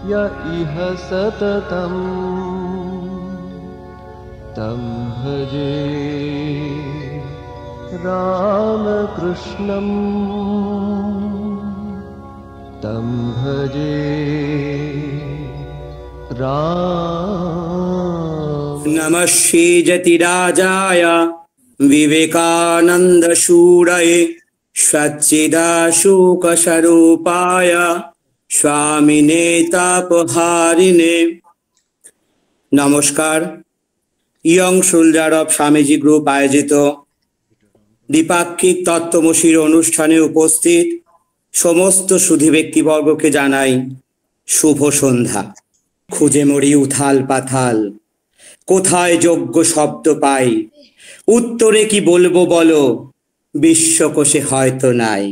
य इह सततं तं भजे रामकृष्णं तं भजे राम। नमः श्रीजतिराजाय विवेकानन्दशूरये सच्चिदाशोकस्वरूपाय स्वामिने तापहारिणे। নমস্কার। Young soldier of Swamiji group আয়োজিত দ্বিপাক্ষিক তত্ত্বমসির অনুষ্ঠানে উপস্থিত সমস্ত সুধী ব্যক্তিবর্গকে জানাই শুভ সন্ধ্যা। খুঁজে মরি উথাল পাথাল, কোথায় যোগ্য শব্দ পাই, উত্তরে কি বলবো বলো, বিশ্বকোষে হয়তো নাই।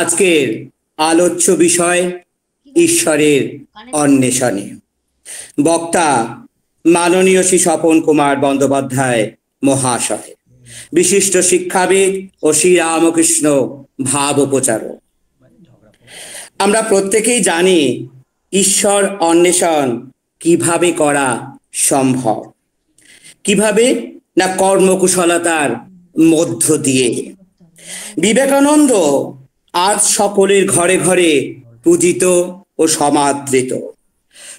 আজকের আলোচ্য বিষয় ঈশ্বরের অন্বেষণে। বক্তা মাননীয় শ্রী স্বপন কুমার বন্দ্যোপাধ্যায় মহাশয়, বিশিষ্ট শিক্ষাবিদ ও শ্রীরামকৃষ্ণ ভাব প্রচারক। আমরা প্রত্যেকেই জানি ঈশ্বর অন্বেষণ কিভাবে করা সম্ভব। কিভাবে না, কর্মকুশলতার মধ্য দিয়ে। বিবেকানন্দ আজ সকলের ঘরে ঘরে পূজিত ও সমাদৃত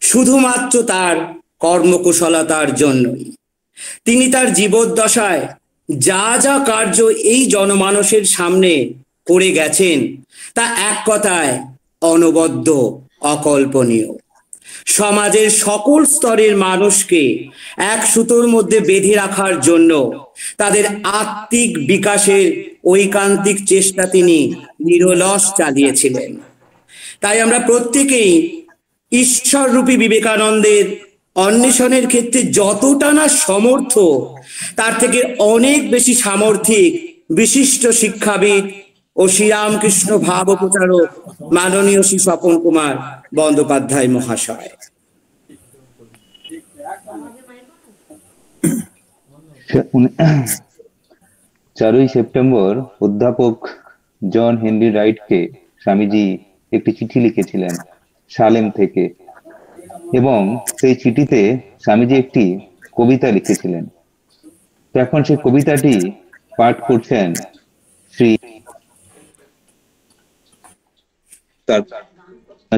শুধুমাত্র তার কর্মকুশলতার জন্যই। তিনি তার জীবদ্দশায় যা যা কার্য এই জনমানসের সামনে করে গেছেন তা এক কথায় অনবদ্য, অকল্পনীয়। সমাজের সকল স্তরের মানুষকে এক সুতোর মধ্যে বেঁধে রাখার জন্য তাদের আত্মিক বিকাশের ঐকান্তিক চেষ্টা তিনি নিরলস চালিয়েছিলেন। তাই আমরা প্রত্যেকেই ঈশ্বররূপী বিবেকানন্দের অন্বেষণের ক্ষেত্রে যতটা না সমর্থ, তার থেকে অনেক বেশি সামর্থিক বিশিষ্ট শিক্ষাবিদ ও শ্রীরামকৃষ্ণ ভাব প্রচারক মাননীয় শ্রী স্বপন কুমার বন্দ্যোপাধ্যায় মহাশয়। 4ই সেপ্টেম্বর অধ্যাপক জন হেনরি রাইটকে স্বামীজি একটি চিঠি লিখেছিলেন সালেম থেকে, এবং সেই চিঠিতে স্বামীজি একটি কবিতা লিখেছিলেন। এখন সেই কবিতাটি পাঠ করছেন শ্রী,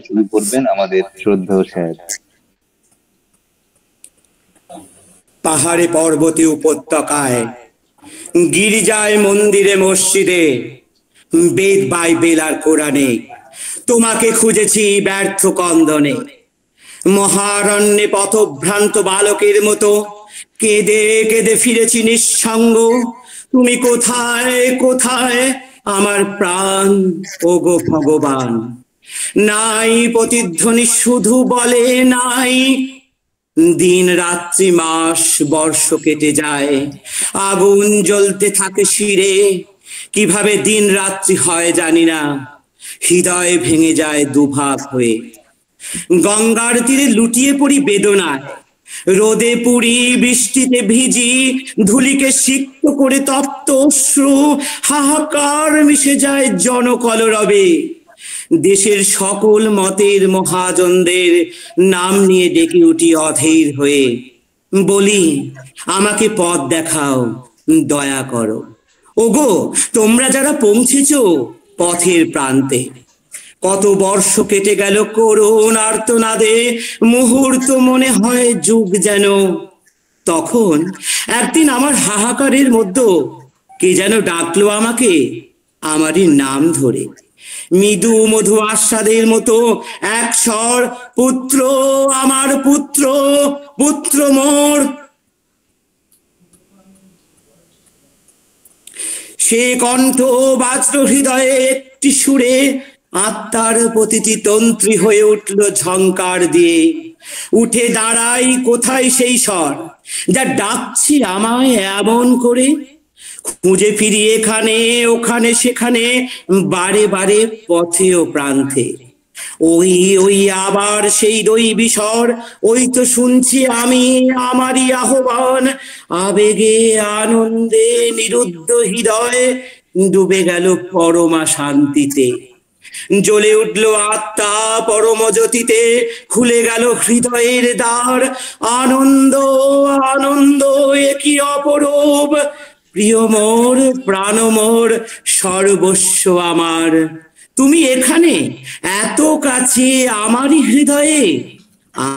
শুরু করবেন আমাদের শ্রদ্ধেয় স্যার। পাহাড়ে পর্বতে উপত্যকায়, গির্জায় মন্দিরে মসজিদে, বেদ বাইবেল আর কোরআনে তোমাকে খুঁজেছি ব্যর্থ কন্দনে। মহারণ্যে পথভ্রান্ত বালকের মতো কেঁদে কেঁদে ফিরেছি নিঃসঙ্গ। তুমি কোথায় কোথায় আমার প্রাণ, ওগো ভগবান। নাই প্রতিধ্বনি, শুধু বলে নাই। দিন রাত্রি মাস বর্ষ কেটে যায়, আগুন জ্বলতে থাকে শিরে। কিভাবে দিন রাত্রি হয় জানি না, হৃদয় ভেঙে যায় দুভাগ হয়ে। গঙ্গার তীরে লুটিয়ে পড়ি বেদনায়, রোদে পুড়ি বৃষ্টিতে ভিজি, ধুলিকে সিক্ত করে তপ্ত অশ্রু। হাহাকার মিশে যায় জনকলরবে। দেশের সকল মতের মহাজনদের নাম নিয়ে ডেকে উঠি অধীর হয়ে। বলি, আমাকে পথ দেখাও, দয়া করো। ওগো, তোমরা যারা পৌঁছেছ পথের প্রান্তে। কত বর্ষ কেটে গেল করুণ আর্তনাদে, মুহূর্ত মনে হয় যুগ যেন। তখন একদিন আমার হাহাকারের মধ্যে কে যেন ডাকলো আমাকে, আমারই নাম ধরে। মৃদু মধু আস্বাদের মতো এক স্বর, পুত্র আমার, পুত্র, পুত্র মোর। সে কণ্ঠ বাজল হৃদয়ে একটি সুরে, আত্মার প্রতিটি তন্ত্রী হয়ে উঠল ঝংকার দিয়ে। উঠে দাঁড়াই, কোথায় সেই স্বর যা ডাকছি আমায় এমন করে। খুঁজে ফিরি এখানে ওখানে সেখানে, বারে বারে পথে ও প্রান্তে। ওই ওই আবার সেই দৈবী স্বর, ওই তো শুনছি আমি আমারই আহ্বান। আবেগে আনন্দে নিরুদ্ধ হৃদয় ডুবে গেল পরমা শান্তিতে। জ্বলে উঠল আত্মা পরম জ্যোতিতে, খুলে গেল হৃদয়ের দ্বার। আনন্দ আনন্দ এ কি অপরূপ, প্রিয় মোর প্রাণ মোর সর্বস্ব আমার। তুমি এখানে এত কাছে আমারই হৃদয়ে,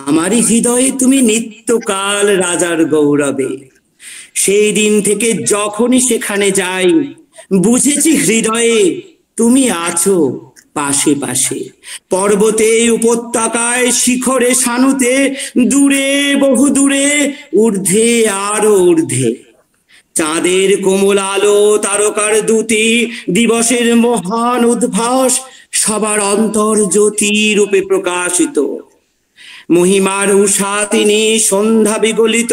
আমারই হৃদয়ে তুমি নিত্যকাল রাজার গৌরবে। সেই দিন থেকে যখনই সেখানে যাই, বুঝেছি হৃদয়ে তুমি আছো পাশে পাশে। পর্বতে উপত্যকায় শিখরে সানুতে, দূরে বহু দূরে ঊর্ধ্বে আরো ঊর্ধ্বে। চাঁদের কোমল আলো তারকার দ্যুতি, দিবসের মহান উদ্ভাস সবার অন্তর জ্যোতি রূপে প্রকাশিত। মহিমার উষা তিনি সন্ধ্যা বিগলিত,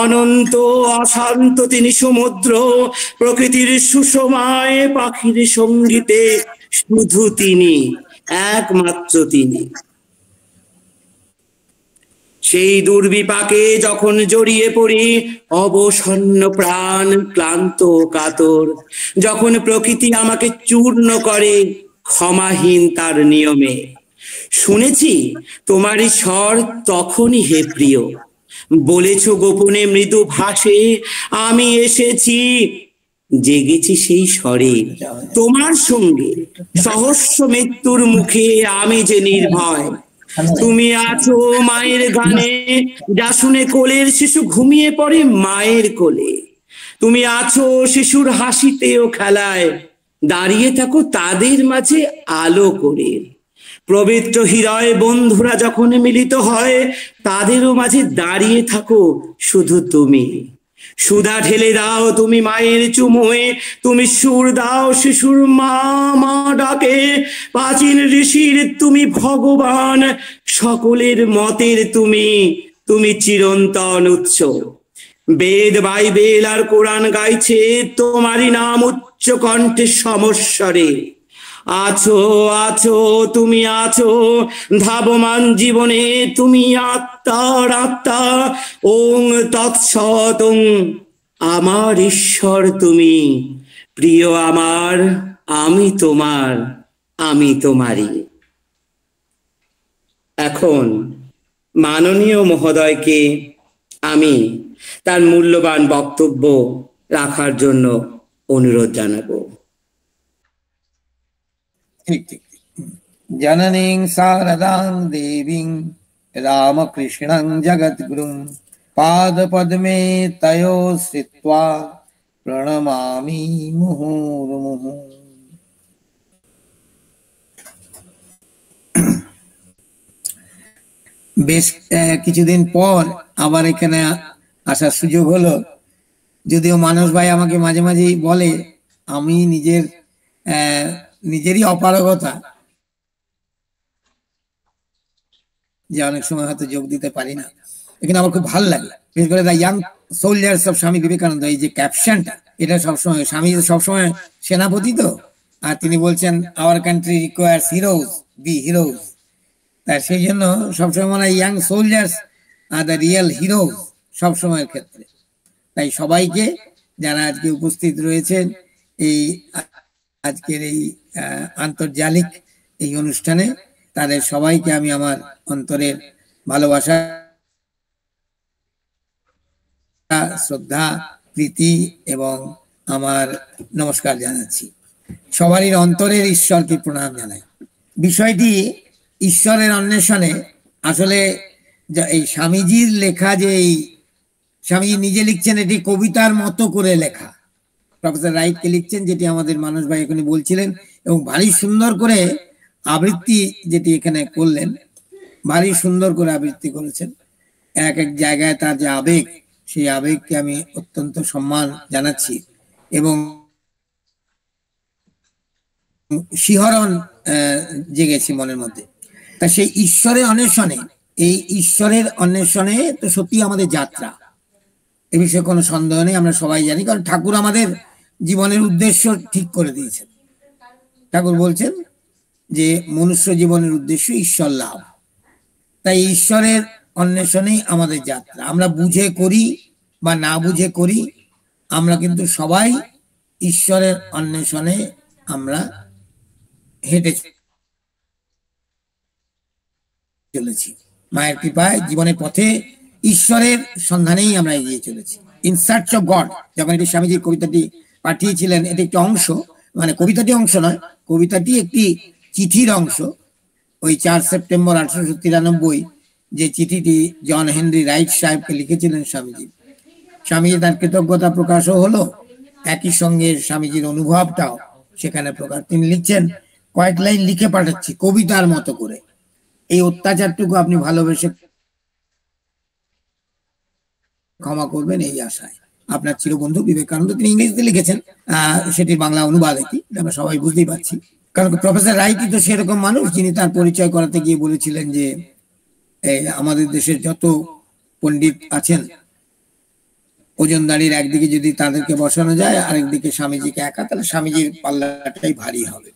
অনন্ত অশান্ত তিনি সমুদ্র। প্রকৃতির সুষমায় পাখির সঙ্গীতে শুধু তিনি, একমাত্র তিনি। সেই দুর্বিপাকে যখন জড়িয়ে পড়ি, অবসন্ন প্রাণ ক্লান্ত কাতর, যখন প্রকৃতি আমাকে চূর্ণ করে ক্ষমাহীন তার নিয়মে, শুনেছি তোমারই স্বর তখনই হে প্রিয়, বলেছ গোপনে মৃদু ভাষে আমি এসেছি, জেগেছি সেই স্বরে তোমার সঙ্গে। সহস্র মৃত্যুর মুখে আমি যে নির্ভয়, তুমি আছো মায়ের গানে, যা শুনে কোলের শিশু ঘুমিয়ে পড়ে মায়ের কোলে। তুমি আছো শিশুর হাসিতে ও খেলায়, দাঁড়িয়ে থাকো তাদের মাঝে আলো করে। পবিত্র হৃদয় বন্ধুরা যখন মিলিত হয়, তাদেরও মাঝে দাঁড়িয়ে থাকো শুধু তুমি। সুধা ঢেলে দাও তুমি মায়ের চুমোয়, তুমি সুর দাও শিশুর মা মা ডাকে। প্রাচীন ঋষির তুমি ভগবান, সকলের মতের তুমি, তুমি চিরন্তন উৎস। বেদ বাইবেল আর কোরআন গাইছে তোমারই নাম উচ্চ কণ্ঠে সমস্বরে। আছো আছো তুমি আছো ধাবমান জীবনে, তুমি আত্মার আত্মা। ওং তৎসৎ ওং, আমার ঈশ্বর তুমি, প্রিয় আমার, আমি তোমার, আমি তোমারই। এখন মাননীয় মহোদয়কে আমি তার মূল্যবান বক্তব্য রাখার জন্য অনুরোধ জানাবো। ঠিক ঠিক। জননীং শারদাং দেবীং রামকৃষ্ণং জগদ্গুরুং পাদপদ্মে তয়ো শ্রিত্বা প্রণমামি মুহুর্মুহু। বেশ কিছুদিন পর আবার এখানে আসার সুযোগ হলো, যদিও মানস ভাই আমাকে মাঝে মাঝেই বলে আমি নিজেরই অপারগতা যে অনেক সময় হয়তো যোগ দিতে পারি না, এখানে আমার খুব ভালো লাগে। বিশেষ করে the young soldiers of Swami Vivekananda, এই যে ক্যাপশনটা, এটা সবসময় স্বামী সবসময় সেনাপতি তো, আর তিনি বলছেন our country requires heroes, be heroes. তা সেই জন্য সবসময় মনে হয় ইয়াং সোলজার্স আর দ্য রিয়েল হিরোজ সবসময়ের ক্ষেত্রে। তাই সবাইকে যারা আজকে উপস্থিত রয়েছেন এই আজকের এই আন্তর্জালিক এই অনুষ্ঠানে, তাদের সবাইকে আমি আমার অন্তরের ভালোবাসা, শ্রদ্ধা, প্রীতি এবং আমার নমস্কার জানাচ্ছি। সবারই অন্তরের ঈশ্বরকে প্রণাম জানাই। বিষয়টি ঈশ্বরের অন্বেষণে আসলে এই স্বামীজির লেখা, যে এই স্বামীজি নিজে লিখছেন, এটি কবিতার মতো করে লেখা। প্রফেসর রাইটকে লিখছেন, যেটি আমাদের মানস ভাই এখানে বলছিলেন, এবং ভারী সুন্দর করে আবৃত্তি যেটি এখানে করলেন, ভারী সুন্দর করে আবৃত্তি করেছেন। এক এক জায়গায় তার যে আবেগ, সেই আবেগকে আমি অত্যন্ত সম্মান জানাচ্ছি এবং শিহরণ জেগেছি মনের মধ্যে। তা সেই ঈশ্বরের অন্বেষণে, এই ঈশ্বরের অন্বেষণে তো সত্যি আমাদের যাত্রা, এ বিষয়ে কোনো সন্দেহ নেই, আমরা সবাই জানি। কারণ ঠাকুর আমাদের জীবনের উদ্দেশ্য ঠিক করে দিয়েছেন। ঠাকুর বলছেন যে মনুষ্য জীবনের উদ্দেশ্য ঈশ্বর লাভ। তাই ঈশ্বরের অন্বেষণেই আমাদের যাত্রা। আমরা বুঝে করি বা না বুঝে করি, আমরা কিন্তু সবাই ঈশ্বরের অন্বেষণে আমরা হেঁটে চলেছি, মায়ের কৃপায় জীবনের পথে ঈশ্বরের সন্ধানেই আমরা এগিয়ে চলেছি। ইন সার্চ অফ গড, যখন এটি স্বামীজি কবিতাটি পাঠিয়েছিলেন, এটি একটি অংশ, মানে কবিতাটি অংশ নয়, কবিতাটি একটি চিঠির অংশ। ওই 4 সেপ্টেম্বর 1893 যে চিঠিটি জন হেনরি রাইট সাহেবকে লিখেছিলেন স্বামীজি, স্বামীজি তার কৃতজ্ঞতা প্রকাশও হলো, একই সঙ্গে স্বামীজির অনুভবটাও সেখানে প্রকাশ। তিনি লিখছেন, কয়েক লাইন লিখে পাঠাচ্ছি কবিতার মতো করে, এই অত্যাচারটুকু আপনি ভালোবেসে ক্ষমা করবেন এই আশায়। আপনার চিরবন্ধু বিবেকানন্দ। তিনি ইংরেজিতে লিখেছেন, সেটির বাংলা অনুবাদ এটি, আমরা সবাই বুঝতেই পারছি। কারণ প্রফেসর রাইটই তো সেরকম মানুষ যিনি তার পরিচয় করাতে গিয়ে বলেছিলেন যে আমাদের দেশের যত পণ্ডিত আছেন ওজনদারির একদিকে যদি তাদেরকে বসানো যায়, আরেকদিকে স্বামীজিকে একা, তাহলে স্বামীজির পাল্লাটাই ভারী হবে।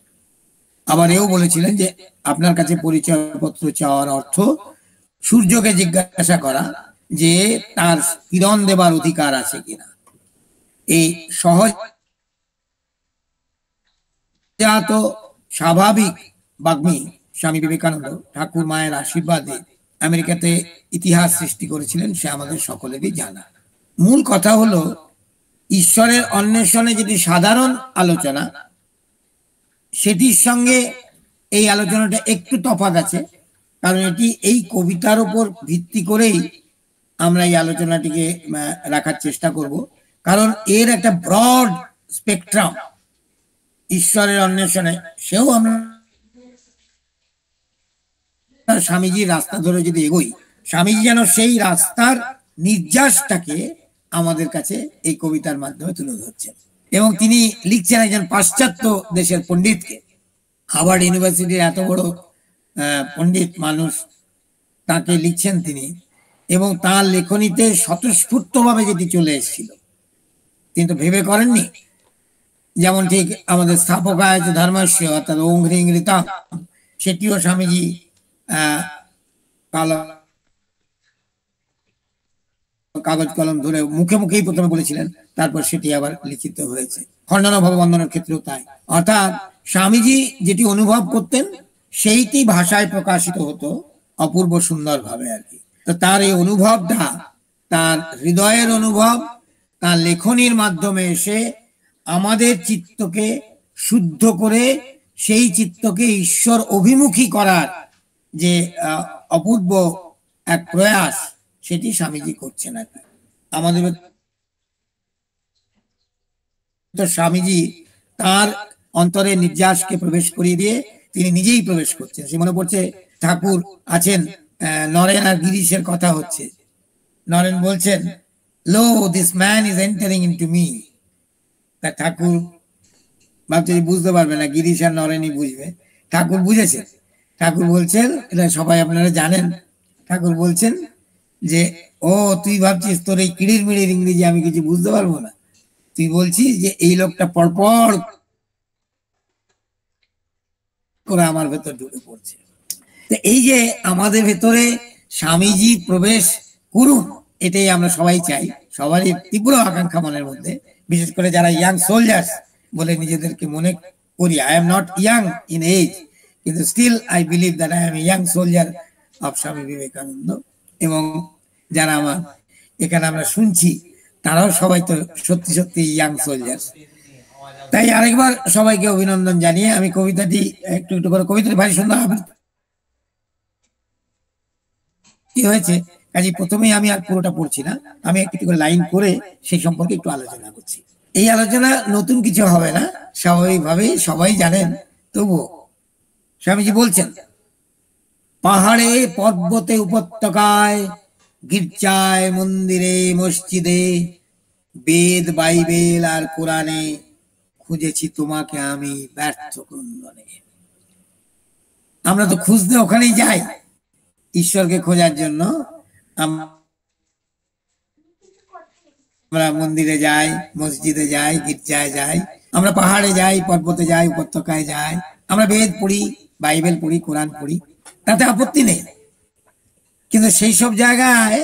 আবার এও বলেছিলেন যে আপনার কাছে পরিচয়পত্র চাওয়ার অর্থ সূর্যকে জিজ্ঞাসা করা যে তার কিরণ দেবার অধিকার আছে কিনা। এই সহজ তো স্বাভাবিক বাগ্মী স্বামী বিবেকানন্দ ঠাকুর মায়ের আশীর্বাদে আমেরিকাতে ইতিহাস সৃষ্টি করেছিলেন, সে আমাদের সকলেরই জানা। মূল কথা হলো ঈশ্বরের অন্বেষণে যেটি সাধারণ আলোচনা, সেটির সঙ্গে এই আলোচনাটা একটু তফাৎ আছে, কারণ এটি এই কবিতার উপর ভিত্তি করেই আমরা এই আলোচনাটিকে রাখার চেষ্টা করব। কারণ এর একটা ব্রড স্পেকট্রাম ঈশ্বরের অন্বেষণে, সেও আমরা স্বামীজির রাস্তা ধরে যদি এগোই, স্বামীজি যেন সেই রাস্তার নির্যাসটাকে আমাদের কাছে এই কবিতার মাধ্যমে তুলে ধরছেন। এবং তিনি লিখছেন একজন পাশ্চাত্য দেশের পণ্ডিতকে, হার্ভার্ড ইউনিভার্সিটির এত বড় পণ্ডিত মানুষ, তাকে লিখছেন তিনি, এবং তার লেখনীতে স্বতঃস্ফূর্তভাবে যেটি চলে এসেছিল, তিনি তো ভেবে করেননি। যেমন ঠিক আমাদের স্থাপকায় যে ধর্মস্য অর্থাৎ ওং হ্রিং ঋতাং, সেটিও স্বামীজি কাগজ কলম ধরে মুখে মুখেই প্রথমে বলেছিলেন, তারপর সেটি আবার লিখিত হয়েছে। খণ্ডন ভববন্ধনের ক্ষেত্রেও তাই। অর্থাৎ স্বামীজি যেটি অনুভব করতেন সেইটি ভাষায় প্রকাশিত হতো অপূর্ব সুন্দর ভাবে আর কি। তো তার এই অনুভবটা, তার হৃদয়ের অনুভব, তার লেখনীর মাধ্যমে এসে আমাদের চিত্তকে শুদ্ধ করে সেই চিত্তকে ঈশ্বর অভিমুখী করার যে অপূর্ব এক প্রয়াস, সেটি স্বামীজি করছেন আর কি। আমাদের তো স্বামীজি তার অন্তরে নির্যাসকে প্রবেশ করিয়ে দিয়ে তিনি নিজেই প্রবেশ করছেন। সে মনে পড়ছে ঠাকুর আছেন, নরেন আর গিরিশের কথা হচ্ছে, নরেন বলছেন, lo this man is entering into me. তা ঠাকুর ভাবছে বুঝতে পারবে না, গিরিশ আর নরেনই বুঝবে। ঠাকুর বুঝেছেন, ঠাকুর বলছেন, এটা সবাই আপনারা জানেন, ঠাকুর বলছেন যে ও তুই ভাবছিস তোর এই কিড়ির মিড়ির ইংরেজি আমি কিছু বুঝতে পারবো না, তুই বলছিস যে এই লোকটা পরপর করে আমার ভেতর ঢুকে পড়ছে। এই যে আমাদের ভেতরে স্বামীজি প্রবেশ করুন, এটাই আমরা সবাই চাই, সবারই তীব্র আকাঙ্ক্ষা মনের মধ্যে, বিশেষ করে যারা ইয়াং সোলজার্স বলে নিজেদেরকে মনে করি। I am not young in age, কিন্তু still I believe that I am a young soldier of Swami Vivekananda. এবং যারা আমার এখানে আমরা শুনছি তারাও সবাই তো সত্যি সত্যি ইয়াং সোলজার্স। তাই আরেকবার সবাইকে অভিনন্দন জানিয়ে আমি কবিতাটি একটু একটু করে, কবিতাটি ভারী সুন্দর কি হয়েছে, কাজে প্রথমেই আমি আর পুরোটা পড়ছি না, আমি একটু করে লাইন করে সেই সম্পর্কে একটু আলোচনা করছি। এই আলোচনা নতুন কিছু হবে না, স্বাভাবিকভাবেই সবাই জানেন, তবুও স্বামীজি বলছেন, পাহাড়ে পর্বতে উপত্যকায়, গির্জায় মন্দিরে মসজিদে, বেদ বাইবেল আর কোরআনে খুঁজেছি তোমাকে আমি ব্যর্থ ক্রন্দনে। আমরা তো খুঁজতে ওখানেই যাই, ঈশ্বরকে খোঁজার জন্য আমরা মন্দিরে যাই, মসজিদে যাই, গির্জায় যাই, আমরা পাহাড়ে যাই, পর্বতে যাই, উপত্যকায় যাই, আমরা বেদ পড়ি, বাইবেল পড়ি, কোরআন পড়ি, তাতে আপত্তি নেই। কিন্তু সেই সব জায়গায়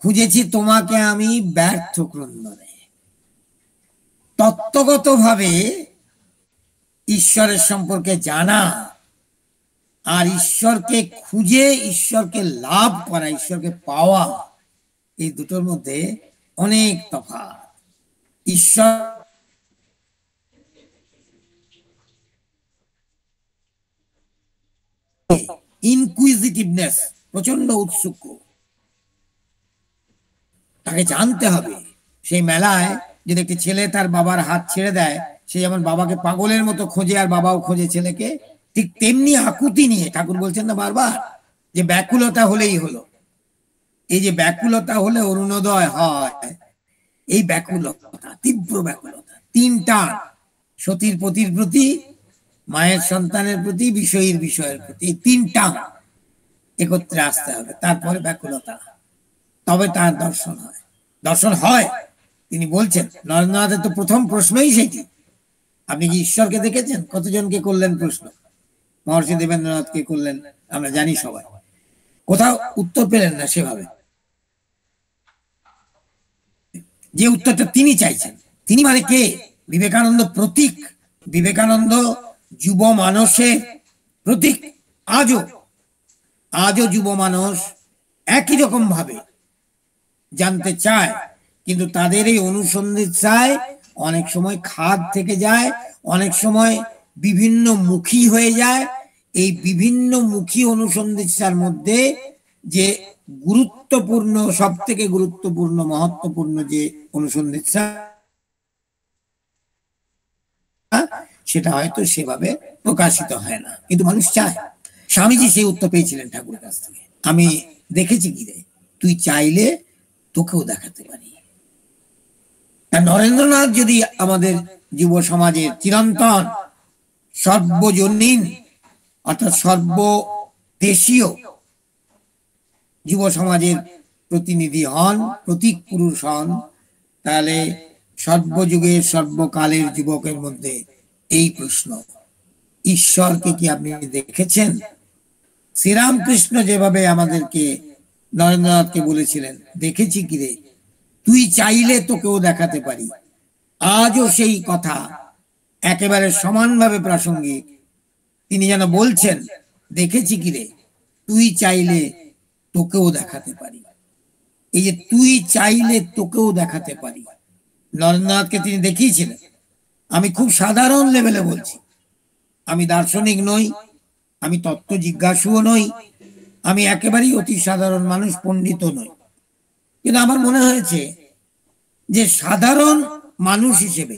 খুঁজেছি তোমাকে আমি ব্যর্থ ক্রন্দনে। তত্ত্বগতভাবে ঈশ্বরের সম্পর্কে জানা আর ঈশ্বরকে খুঁজে ঈশ্বরকে লাভ করা, ঈশ্বরকে পাওয়া, এই দুটোর মধ্যে অনেক তফাৎ। ঈশ্বর ইনকুইজিটিভনেস, প্রচন্ড উৎসুক, তাকে জানতে হবে। সেই মেলায় যদি একটি ছেলে তার বাবার হাত ছেড়ে দেয়, সে যেমন বাবাকে পাগলের মতো খোঁজে আর বাবাও খোঁজে ছেলেকে, ঠিক তেমনি আকুতি নিয়ে ঠাকুর বলছেন না বারবার যে ব্যাকুলতা হলেই হলো। এই যে ব্যাকুলতা হলে অরুণোদয় হয়, এই ব্যাকুলতা, তীব্র ব্যাকুলতা, তিনটা, সতীর পতির প্রতি, মায়ের সন্তানের প্রতি, বিষয়ের প্রতি, এই তিনটা একত্রে আসতে হবে, তারপরে ব্যাকুলতা, তবে তার দর্শন হয়। দর্শন হয় তিনি বলছেন। নরেন্দ্রনাথের তো প্রথম প্রশ্নই সেটি, আপনি কি ঈশ্বরকে দেখেছেন? কতজনকে করলেন প্রশ্ন? মহর্ষি দেবেন্দ্রনাথকে করলেন, আমরা জানি সবাই। কোথাও উত্তর পেলেন না সেভাবে, যে উত্তরটা তিনি চাইছেন। তিনি মানে কে? বিবেকানন্দ প্রতীক, বিবেকানন্দ যুব মানুষের প্রতীক। আজও যুব মানুষ একই রকম ভাবে জানতে চায়, কিন্তু তাদের এই অনুসন্ধিৎসায় অনেক সময় খাদ থেকে যায়, অনেক সময় বিভিন্ন মুখী হয়ে যায়। এই বিভিন্ন মুখী অনুসন্ধিৎসার মধ্যে যে গুরুত্বপূর্ণ, সব থেকে গুরুত্বপূর্ণ, মহত্বপূর্ণ যে অনুসন্ধিৎসা, সেটা হয়তো সেভাবে প্রকাশিত হয় না, কিন্তু মানুষ চায়। স্বামীজি সেই উত্তর পেয়েছিলেন ঠাকুরের কাছ থেকে, আমি দেখেছি কি রে, তুই চাইলে তোকেও দেখাতে পারি। আর নরেন্দ্রনাথ যদি আমাদের যুব সমাজের চিরন্তন সর্বজনীন অর্থাৎ সর্বদেশীয় যুব সমাজের প্রতিনিধি হন, প্রতীক পুরুষ হন, তাহলে সর্বযুগের সর্বকালের যুবকের মধ্যে এই প্রশ্ন, ঈশ্বরকে কি আপনি দেখেছেন? শ্রীরামকৃষ্ণ যেভাবে আমাদেরকে, নরেন্দ্রনাথকে বলেছিলেন, দেখেছি কি রে, তুই চাইলে তোকেও দেখাতে পারি। আজও সেই কথা একেবারে সমানভাবে প্রাসঙ্গিক। তিনি যেন বলছেন, দেখেছি কি রে, তুই চাইলে তোকেও দেখাতে পারি। এই যে তুই চাইলে তোকেও দেখাতে পারি, নরেন্দ্রনাথকে তিনি দেখিয়েছিলেন। আমি খুব সাধারণ লেভেলে বলছি, আমি দার্শনিক নই, আমি তত্ত্ব জিজ্ঞাসুও নই, আমি একেবারেই অতি সাধারণ মানুষ, পণ্ডিত নই। কিন্তু আমার মনে হয়েছে যে সাধারণ মানুষ হিসেবে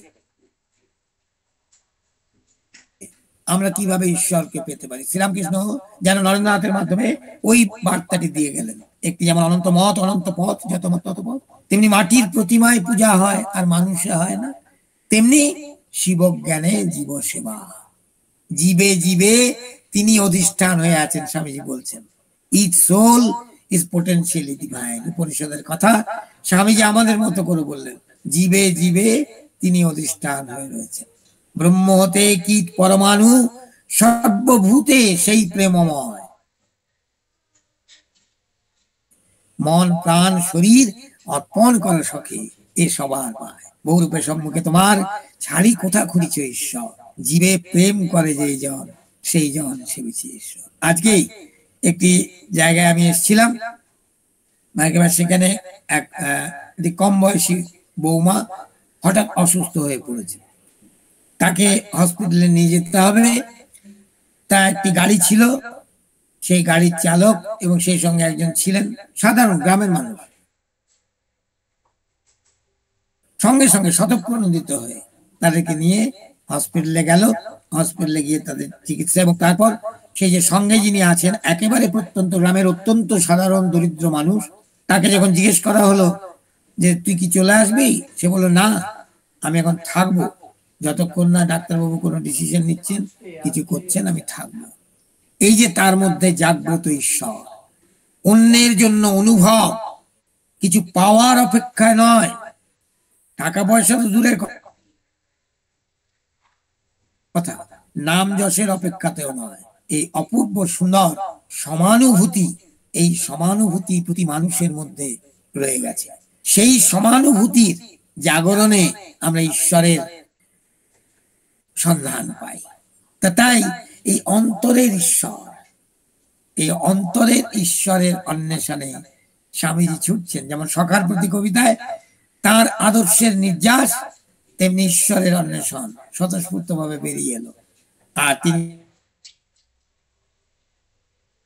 আমরা কিভাবে ঈশ্বরকে পেতে পারি। শ্রীরামকৃষ্ণ যেন নরেন্দ্রনাথের মাধ্যমে ওই বার্তাটি দিয়ে গেলেন। একটি যেমন অনন্ত মত, অনন্ত পথ, যত মত তত পথ, তেমনি মাটির প্রতিমায় পূজা হয় আর মানুষে হয় না, তেমনি শিবজ্ঞানে জীব সেবা, জীবে জীবে তিনি অধিষ্ঠান হয়ে আছেন। স্বামীজি বলছেন, each soul is potentially divine. উপনিষদের কথা স্বামীজি আমাদের মতো করে বললেন, জীবে জীবে তিনি অধিষ্ঠান হয়ে রয়েছেন। ব্রহ্ম হতে কীট পরমাণু, সর্বভূতে সেই প্রেমময়। মন প্রাণ শরীর অর্পণ করে সখে, এ সবার পায়। বহুরূপে সম্মুখে তোমার, ছাড়ি কোথা খুঁড়িছ ঈশ্বর। জীবে প্রেম করে যেই জন, সেই জন সেবিছে ঈশ্বর। আজকেই একটি জায়গায় আমি এসেছিলাম, সেখানে এক কম বয়সী বৌমা হঠাৎ অসুস্থ হয়ে পড়েছে, তাকে হসপিটালে নিয়ে যেতে হবে। তার একটি গাড়ি ছিল, সেই গাড়ির চালক এবং সেই সঙ্গে একজন ছিলেন সাধারণ গ্রামের মানুষ, সঙ্গে সঙ্গে স্বতঃপ্রণোদিত হয়ে তাদেরকে নিয়ে হসপিটালে গেল। হসপিটালে গিয়ে তাদের চিকিৎসা, এবং তারপর সেই যে সঙ্গে যিনি আছেন, একেবারে প্রত্যন্ত গ্রামের অত্যন্ত সাধারণ দরিদ্র মানুষ, তাকে যখন জিজ্ঞেস করা হলো যে তুই কি চলে আসবি, সে বলল না, আমি এখন থাকবো, যতক্ষণ না ডাক্তারবাবু কোনো ডিসিশন নিচ্ছেন, কিছু করছেন, আমি থাকবো। এই যে তার মধ্যে জাগ্রত ঈশ্বর, অন্যের জন্য অনুভব, কিছু পাওয়ার অপেক্ষায় নয়, টাকা পয়সা তো দূরের কথা, নাম যশের অপেক্ষাতেও নয়, এই অপূর্ব সুন্দর সমানুভূতি, এই সমানুভূতি প্রতি মানুষের মধ্যে রয়ে গেছে। সেই সমানুভূতির জাগরণে আমরা ঈশ্বরের সন্ধান পাই। তাই এই অন্তরের ঈশ্বর, এই অন্তরের ঈশ্বরের অন্বেষণে স্বামীজি ছুটছেন। যেমন সখার প্রতি কবিতায় তার আদর্শের নির্যাস, তেমনি ঈশ্বরের অন্বেষণ স্বতঃস্ফূর্ত ভাবে বেরিয়ে এলো। আর তিনি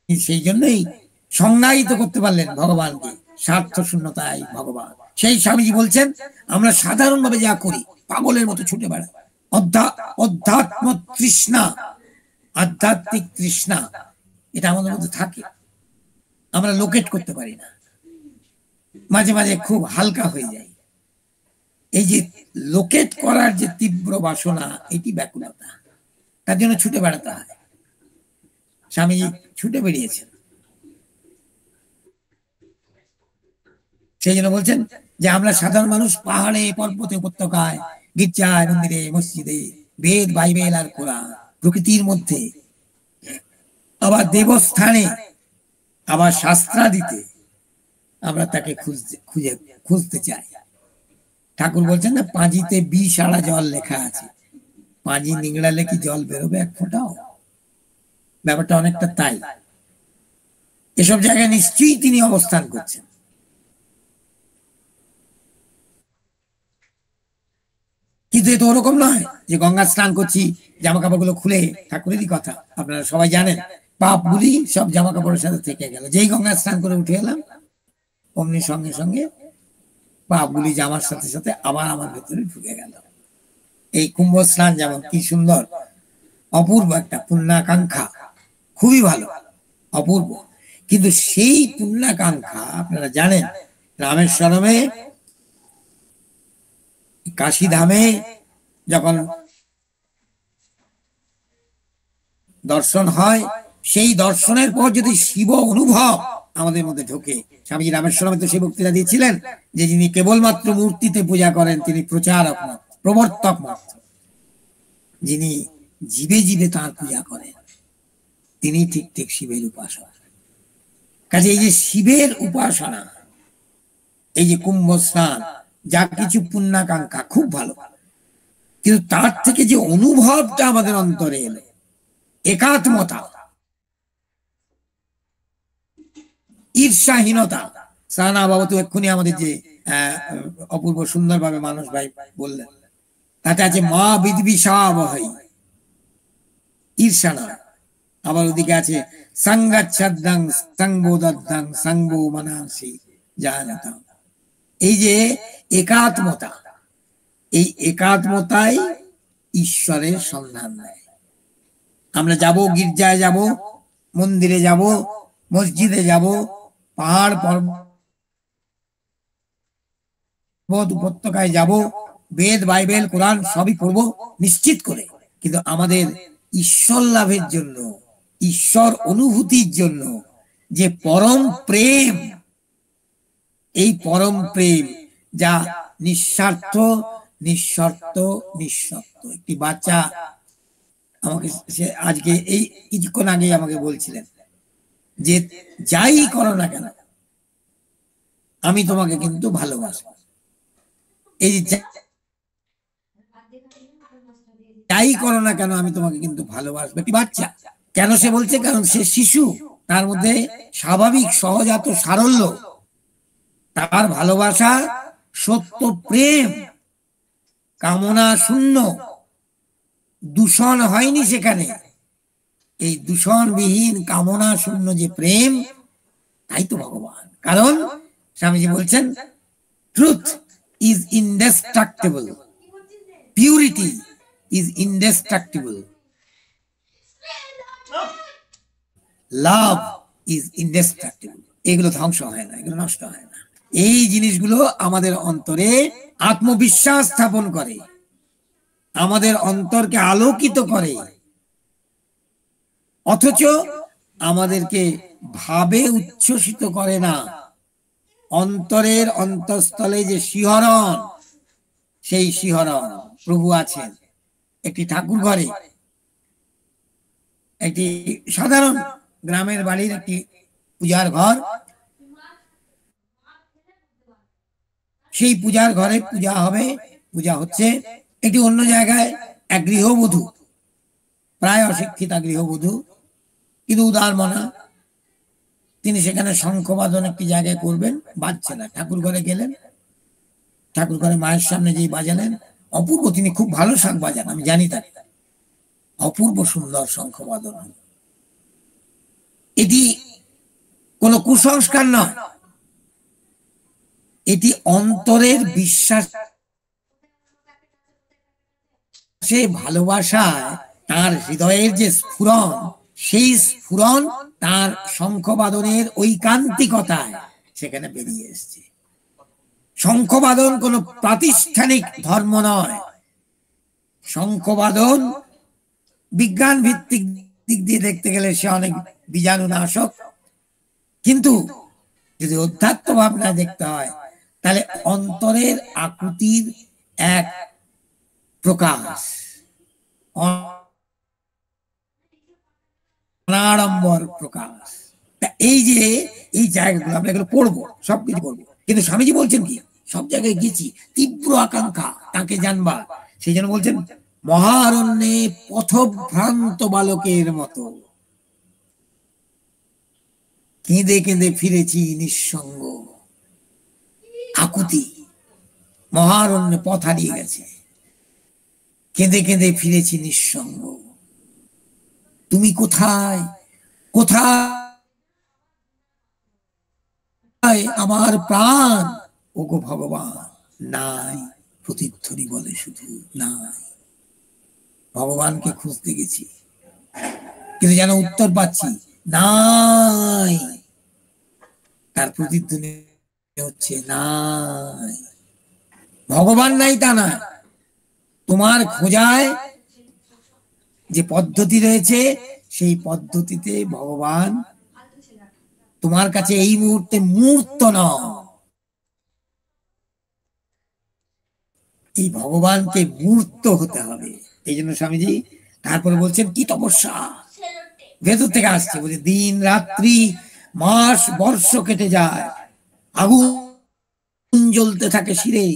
সেই জন্যই সংজ্ঞায়িত করতে পারলেন ভগবানকে, স্বার্থ শূন্যতায় ভগবান। সেই স্বামীজি বলছেন, আমরা সাধারণভাবে যা করি, পাগলের মতো ছুটে বেড়াই, অধ্যাত্ম তৃষ্ণা, আধ্যাত্মিক তৃষ্ণা এটা আমাদের মধ্যে থাকে, আমরা লোকেট করতে পারি না, মাঝে মাঝে খুব হালকা হয়ে যায়। এই যে লোকেট করার যে তীব্র বাসনা, এটি ব্যাকুলতা, তার জন্য ছুটে বেড়াতে হয়। স্বামীজি ছুটে বেরিয়েছেন, সেই জন্য বলছেন যে আমরা সাধারণ মানুষ পাহাড়ে, পর্বতে, উপত্যকায়, গির্জায়, মন্দিরে, মসজিদে, বেদ, বাইবেল আর কোরআন, প্রকৃতির মধ্যে, আবার দেবস্থানে, আবার শাস্ত্রাদিতে আমরা তাকে খুঁজতে চাই। ঠাকুর বলছেন না, পাঁজিতে বিষ আড়া জল লেখা আছে, পাঁজি নিংড়ালে কি জল বেরোবে এক ফোঁটাও? ব্যাপারটা অনেকটা তাই। এসব জায়গায় নিশ্চয়ই তিনি অবস্থান করছেন। কিন্তু এ তো ওরকম নয় যে গঙ্গা স্নান করছি, জামা কাপড় গুলো খুলে, ঠাকুরেরই কথা আপনারা সবাই জানেন, পাপ গুলি সব জামা কাপড়ের সাথে থেকে গেল। যেই গঙ্গা স্নান করে উঠে এলাম, অমনি সঙ্গে সঙ্গে পাপ গুলি জামার সাথে সাথে আবার আমার ভেতরে ঢুকে গেল। এই কুম্ভ স্নান যেমন কি সুন্দর, অপূর্ব একটা পুণ্যাকাঙ্ক্ষা, খুবই ভালো, অপূর্ব। কিন্তু সেই পুণ্যাকাঙ্ক্ষা আপনারা জানেন, রামেশ্বরমে, কাশী ধামে যখন দর্শন হয়, সেই দর্শনের পর যদি শিব অনুভব আমাদের মধ্যে ঢোকে, স্বামীজি রামেশ্বরমে তো সেই বক্তৃতা দিয়েছিলেন যে যিনি কেবলমাত্র মূর্তিতে পূজা করেন তিনি প্রচারক মাত্র, প্রবর্তক মাত্র, যিনি জীবে জীবে তাঁর পূজা করেন তিনি ঠিক ঠিক শিবের উপাসক। কাজে এই যে শিবের উপাসনা, এই যে কুম্ভ স্নান, যা কিছু পুণ্যাকাঙ্ক্ষা খুব ভালো, কিন্তু তার থেকে যে অনুভবটা আমাদের অন্তরে এলো, একাত্মতা, ঈর্ষাহীনতা, সানা বাবা তো এক্ষুনি আমাদের যে অপূর্ব সুন্দর ভাবে মানুষ ভাই বললেন, তাতে আছে মা বিদ্বিষাবহৈ, ঈর্ষা না। আবার ওদিকে আছে সঙ্গচ্ছদ্দং সঙ্গবোদদ্ধং সঙ্গো মনাসি জানাতাম। এই যে একাত্মতা, এই একাত্মতাই ঈশ্বরের সন্ধান দেয়। আমরা যাব, গির্জায় যাব, মন্দিরে যাব, মসজিদে যাব, পাহাড় পর্বত উপত্যকায় যাব, বেদ, বাইবেল, কোরআন সবই পড়বো নিশ্চিত করে, কিন্তু আমাদের ঈশ্বর লাভের জন্য, ঈশ্বর অনুভূতির জন্য যে পরম প্রেম, এই পরম প্রেম যা নিঃস্বার্থ, নিঃশর্ত, নিঃশর্ত। একটি বাচ্চা আমাকে আজকে এই কিছুক্ষণ আগে আমাকে বলছিলেন যে যাই করো না কেন আমি তোমাকে কিন্তু ভালোবাসবো। এই যাই করো না কেন আমি তোমাকে কিন্তু ভালোবাসবো, একটি বাচ্চা। কেন সে বলছে? কারণ সে শিশু, তার মধ্যে স্বাভাবিক সহজাত সারল্য, তার ভালোবাসা সত্য প্রেম, কামনা শূন্য, দূষণ হয়নি সেখানে। এই দূষণবিহীন কামনা শূন্য যে প্রেম, তাই তো ভগবান। কারণ স্বামীজি বলছেন truth is indestructible, purity is indestructible, love is indestructible. এগুলো ধ্বংস হয় না, এগুলো নষ্ট হয় না। এই জিনিসগুলো আমাদের অন্তরে আত্মবিশ্বাস স্থাপন করে, আমাদের অন্তরকে আলোকিত করে, অথচ আমাদেরকে ভাবে উচ্ছ্বসিত করে না। অন্তরের অন্তঃস্থলে যে শিহরণ, সেই শিহরণ প্রভু আছেন। একটি ঠাকুর ঘরে, একটি সাধারণ গ্রামের বাড়ির একটি পূজার ঘর, সেই পূজার ঘরে পূজা হবে, পূজা হচ্ছে। একটি অন্য জায়গায় এক গৃহবধূ, প্রায় অশিক্ষিতা গৃহবধূ, কিন্তু উদার মনা, তিনি সেখানে শঙ্খবাদন একটি জায়গায় করবেন, বাজছে না। ঠাকুর ঘরে গেলেন, ঠাকুর ঘরে মায়ের সামনে যেই বাজালেন, অপূর্ব, তিনি খুব ভালো শাঁখ বাজান, আমি জানি তাকে, অপূর্ব সুন্দর শঙ্খবাদন। এটি কোনো কুসংস্কার নয়, এটি অন্তরের বিশ্বাস, সে ভালোবাসায় তার হৃদয়ের যে স্ফুরণ, সেই স্ফুরণ তার শঙ্খবাদনের ঐকান্তিকতায় সেখানে বেরিয়ে এসছে। শঙ্খবাদন কোনো প্রাতিষ্ঠানিক ধর্ম নয়, শঙ্খবাদন বিজ্ঞান ভিত্তিক দিক দিয়ে দেখতে গেলে সে অনেক বীজাণুনাশক, কিন্তু যদি অধ্যাত্ম ভাবনা দেখতে হয় তাহলে অন্তরের আকুতির এক প্রকাশ, অনাড়ম্বর প্রকাশ। এই যে এই জায়গাগুলো আমরা এগুলো পড়বো, সবকিছু পড়বো, কিন্তু স্বামীজি বলছেন কি, সব জায়গায় গেছি, তীব্র আকাঙ্ক্ষা তাকে জানবার, সেই জন্য বলছেন মহারণ্যে পথভ্রান্ত বালকের মতো কেঁদে কেঁদে ফিরেছি নিঃসঙ্গ। আকুতি, মহারণ্যে পথ হারিয়ে গেছে, কেঁদে কেঁদে ফিরেছি নিঃসঙ্গ। তুমি কোথায়, কোথায় আমার প্রাণ, ওগো ভগবান? নাই, প্রতিধ্বনি বলে শুধু নাই। ভগবানকে খুঁজতে গেছি, কিন্তু যেন উত্তর পাচ্ছি নাই, তার প্রতিধ্বনি হচ্ছে নাই। ভগবান নাই তা না, তোমার খোঁজায় যে পদ্ধতি রয়েছে সেই পদ্ধতিতে ভগবান তোমার কাছে এই মুহূর্তে মূর্ত নয়। এই ভগবানকে মূর্ত হতে হবে। এই জন্য স্বামীজি তারপরে বলছেন কি তপস্যা, ভেতর থেকে আসছে, বলছে দিন রাত্রি মাস বর্ষ কেটে যায়, আগুন জ্বলতে থাকে শিরে,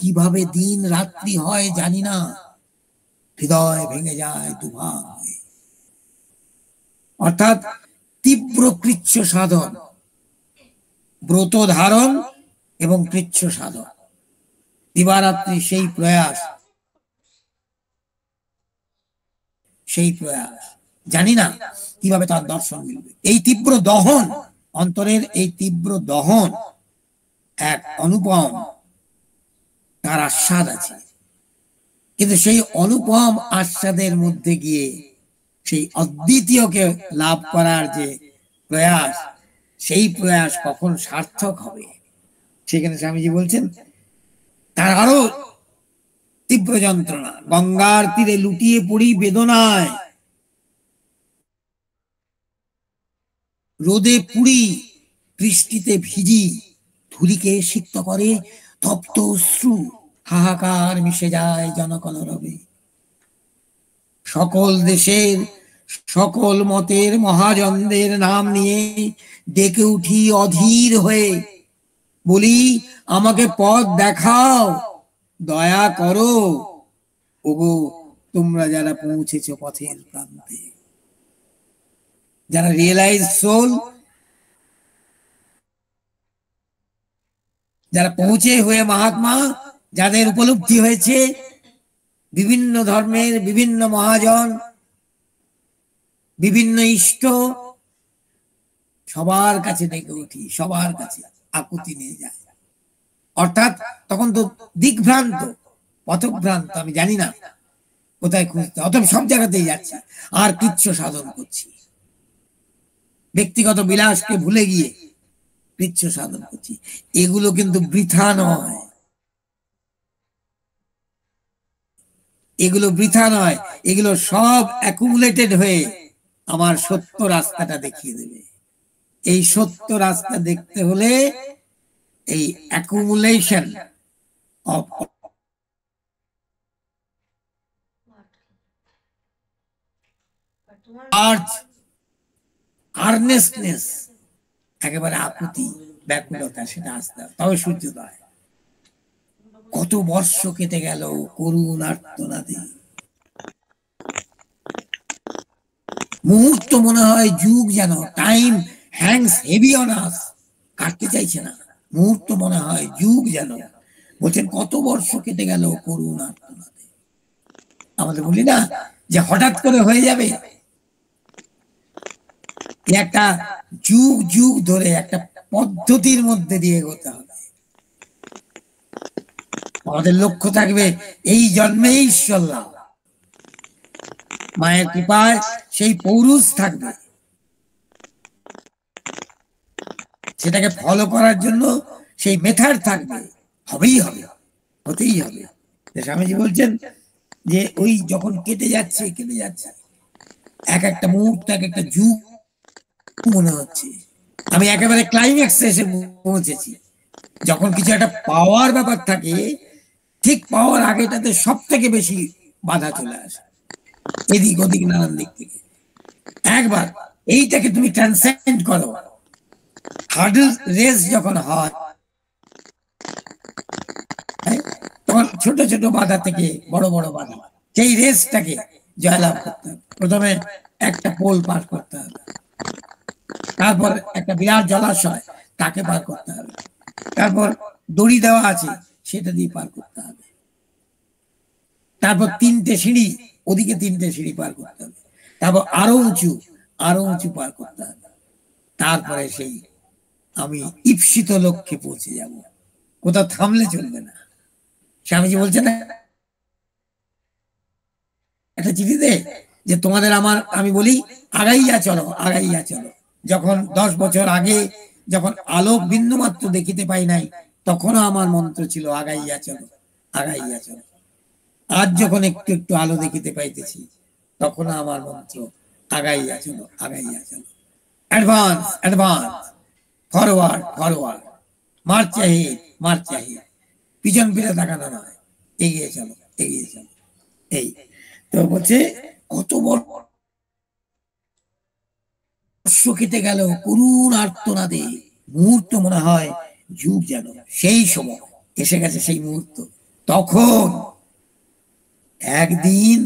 কিভাবে দিন রাত্রি হয় জানি না, হৃদয় ভেঙে যায় দুভাগ। অর্থাৎ তীব্র কৃচ্ছ সাধন, ব্রত ধারণ এবং কৃচ্ছ সাধন, দিবারাত্রি সেই প্রয়াস, জানি না কিভাবে তার দর্শন মিলবে। এই তীব্র দহন, অন্তরের এই তীব্র দহন এক অনুপম, তার আস্বাদ আছে, কিন্তু সেই অনুপম আস্বাদের মধ্যে গিয়ে সেই অদ্বিতীয়কে লাভ করার যে প্রয়াস, সেই প্রয়াস কখন সার্থক হবে, সেখানে স্বামীজি বলছেন তার আরো তীব্র যন্ত্রণা। গঙ্গার তীরে লুটিয়ে পড়ি বেদনায়, রোদে পুড়ি বৃষ্টিতে ভিজি, ধুলিকে সিক্ত করে তপ্ত অশ্রু, হাহাকার মিশে যায় জনকলরবে। সকল দেশের সকল মতের মহাজনদের নাম নিয়ে ডেকে উঠি অধীর হয়ে, বলি আমাকে পথ দেখাও, দয়া করো, ওগো তোমরা যারা পৌঁছেছ পথের প্রান্তে, যারা রিয়েলাইজ সোল, যারা পৌঁছে হয়ে মহাত্মা, যাদের উপলব্ধি হয়েছে, বিভিন্ন ধর্মের বিভিন্ন মহাজন, বিভিন্ন ইষ্ট, সবার কাছে ডেকে উঠি, সবার কাছে আকুতি নিয়ে যায়। অর্থাৎ তখন তো দিকভ্রান্ত, পথভ্রান্ত, আমি জানি না কোথায় খুঁজতে, অথবা সব জায়গাতেই যাচ্ছি আর কৃচ্ছ সাধন করছি, ব্যক্তিগত বিলাসকে ভুলে গিয়ে কৃচ্ছ সাধন করছি। এগুলো কিন্তু বৃথা নয়, এগুলো বৃথা নয়, এগুলো সব অ্যাকুমুলেটেড হয়ে আমার সত্য রাস্তাটা দেখিয়ে দেবে। এই সত্য রাস্তা দেখতে হলে এই অ্যাকুমুলেশন অফ আর্নেস্টনেস, একেবারে আকুতি, ব্যাকুলতা, সেটা আসতে হবে, তবে সূর্যোদয়। কত বর্ষ কেটে গেল করুণ আর্তনাদে, মুহূর্ত মনে হয় যুগ, যেন টাইম হ্যাংস হেভি অন আস, কাটতে চাইছে না, মুহূর্ত মনে হয় যুগ যেন। বলছেন কত বর্ষ কেটে গেল করুণ আর্তনাদে। আমাদের বলি না যে হঠাৎ করে হয়ে যাবে, একটা যুগ যুগ ধরে একটা পদ্ধতির মধ্যে দিয়ে এগোতে হবে। আমাদের লক্ষ্য থাকবে এই জন্মে ঈশ্বর লাভ, মায়ের কৃপায় সেই পৌরুষ থাকবে, সেটাকে ফলো করার জন্য সেই মেথড থাকবে, হবেই হবে, হতেই হবে। স্বামীজি বলছেন যে ওই যখন কেটে যাচ্ছে এক একটা মুহূর্ত এক একটা যুগ মনে হচ্ছে। আমি একেবারে ক্লাইম্যাক্সে এসে পৌঁছেছি। যখন কিছু একটা পাওয়ার ব্যাপার থাকে, ঠিক পাওয়ার আগেটাতে সব থেকে বেশি বাধা চলে আসে, এদিক ওদিক নানান দিক থেকে। একবার এইটাকে তুমি ট্রান্সেন্ড করো, হার্ডল রেস যখন হয় তখন ছোট ছোট বাধা থেকে বড় বড় বাধা, সেই রেসটাকে জয়লাভ করতে হবে। প্রথমে একটা পোল পার করতে হবে, তারপর একটা বিরাট জলাশয় তাকে পার করতে হবে, তারপর দড়ি দেওয়া আছে সেটা দিয়ে পার করতে হবে, তারপর 3টে সিঁড়ি, ওদিকে 3টে সিঁড়ি পার করতে হবে, তারপর আরো উঁচু পার করতে হবে। তারপরে সেই আমি ঈপ্সিত লক্ষ্যে পৌঁছে যাব, কোথাও থামলে চলবে না। স্বামীজি বলছেন একটা চিঠিতে যে তোমাদের আমার, আমি বলি আগাইয়া চলো। যখন 10 বছর আগে যখন আলোক বিন্দু মাত্র দেখিতে পাই নাই, তখনও আমার মন্ত্র ছিল আগাইয়া চলো। আজ যখন একটু একটু আলো দেখিতে পাইতেছি, তখনও আমার মন্ত্র আগাইয়া চলো। অ্যাডভান্স, ফরওয়ার্ড, মার্চ আহেড, পিছন ফিরে তাকানো নয়, এগিয়ে চলো। এই তো বলছে কত বর্ষ কেটে গেল করুণ আর্তনাদে, মুহূর্ত মনে হয় যুগ যেন। সেই সময় এসে গেছে সেই মুহূর্ত। তখন একদিন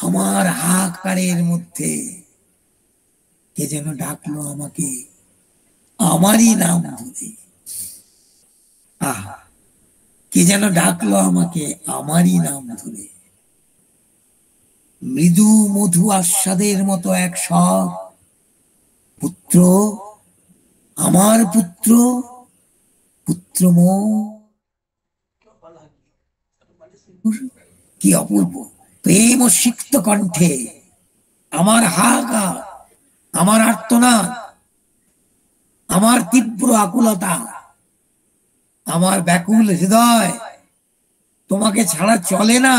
আমার হাহাকারের মধ্যে কে যেন ডাকলো আমাকে আমারই নাম ধরে। কে যেন ডাকলো আমাকে আমারই নাম ধরে। মৃদু মধু আস্বাদের মতো এক স্বর, পুত্র, আমার পুত্র কি অপূর্ব প্রেম ও সিক্ত কণ্ঠে আমার হাহাকার, আমার আর্তনাদ, আমার তীব্র আকুলতা, আমার ব্যাকুল হৃদয় তোমাকে ছাড়া চলে না,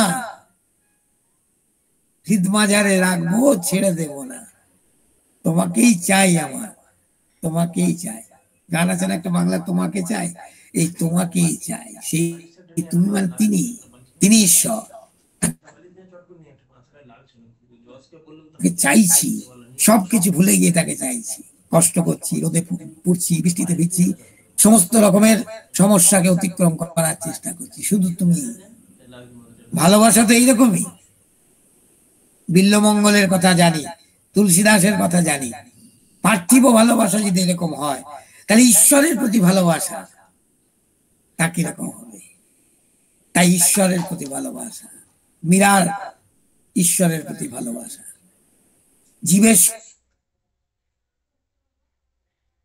হৃদমাজারে রাখবো, ছেড়ে দেব না, তোমাকেই চাই, তোমাকেই চাই। গান আছে না একটা বাংলা, তোমাকে চাই, এই তোমাকেই চাই। সেই তুমি মানে তিনি ঈশ্বর। চাইছি, সবকিছু ভুলে গিয়ে তাকে চাইছি। কষ্ট করছি, রোদে পুড়ছি, বৃষ্টিতে ভিজছি, সমস্ত রকমের সমস্যাকে অতিক্রম করার চেষ্টা করছি, শুধু তুমি। ভালোবাসা তো এইরকমই। বিল্বমঙ্গলের কথা জানি, তুলসীদাসের কথা জানি। পার্থিব ভালোবাসা যদি এরকম হয়, তাহলে ঈশ্বরের প্রতি ভালোবাসা তা কিরকম হবে? তাই ঈশ্বরের প্রতি ভালোবাসা, মীরার ঈশ্বরের প্রতি ভালোবাসা, জীবের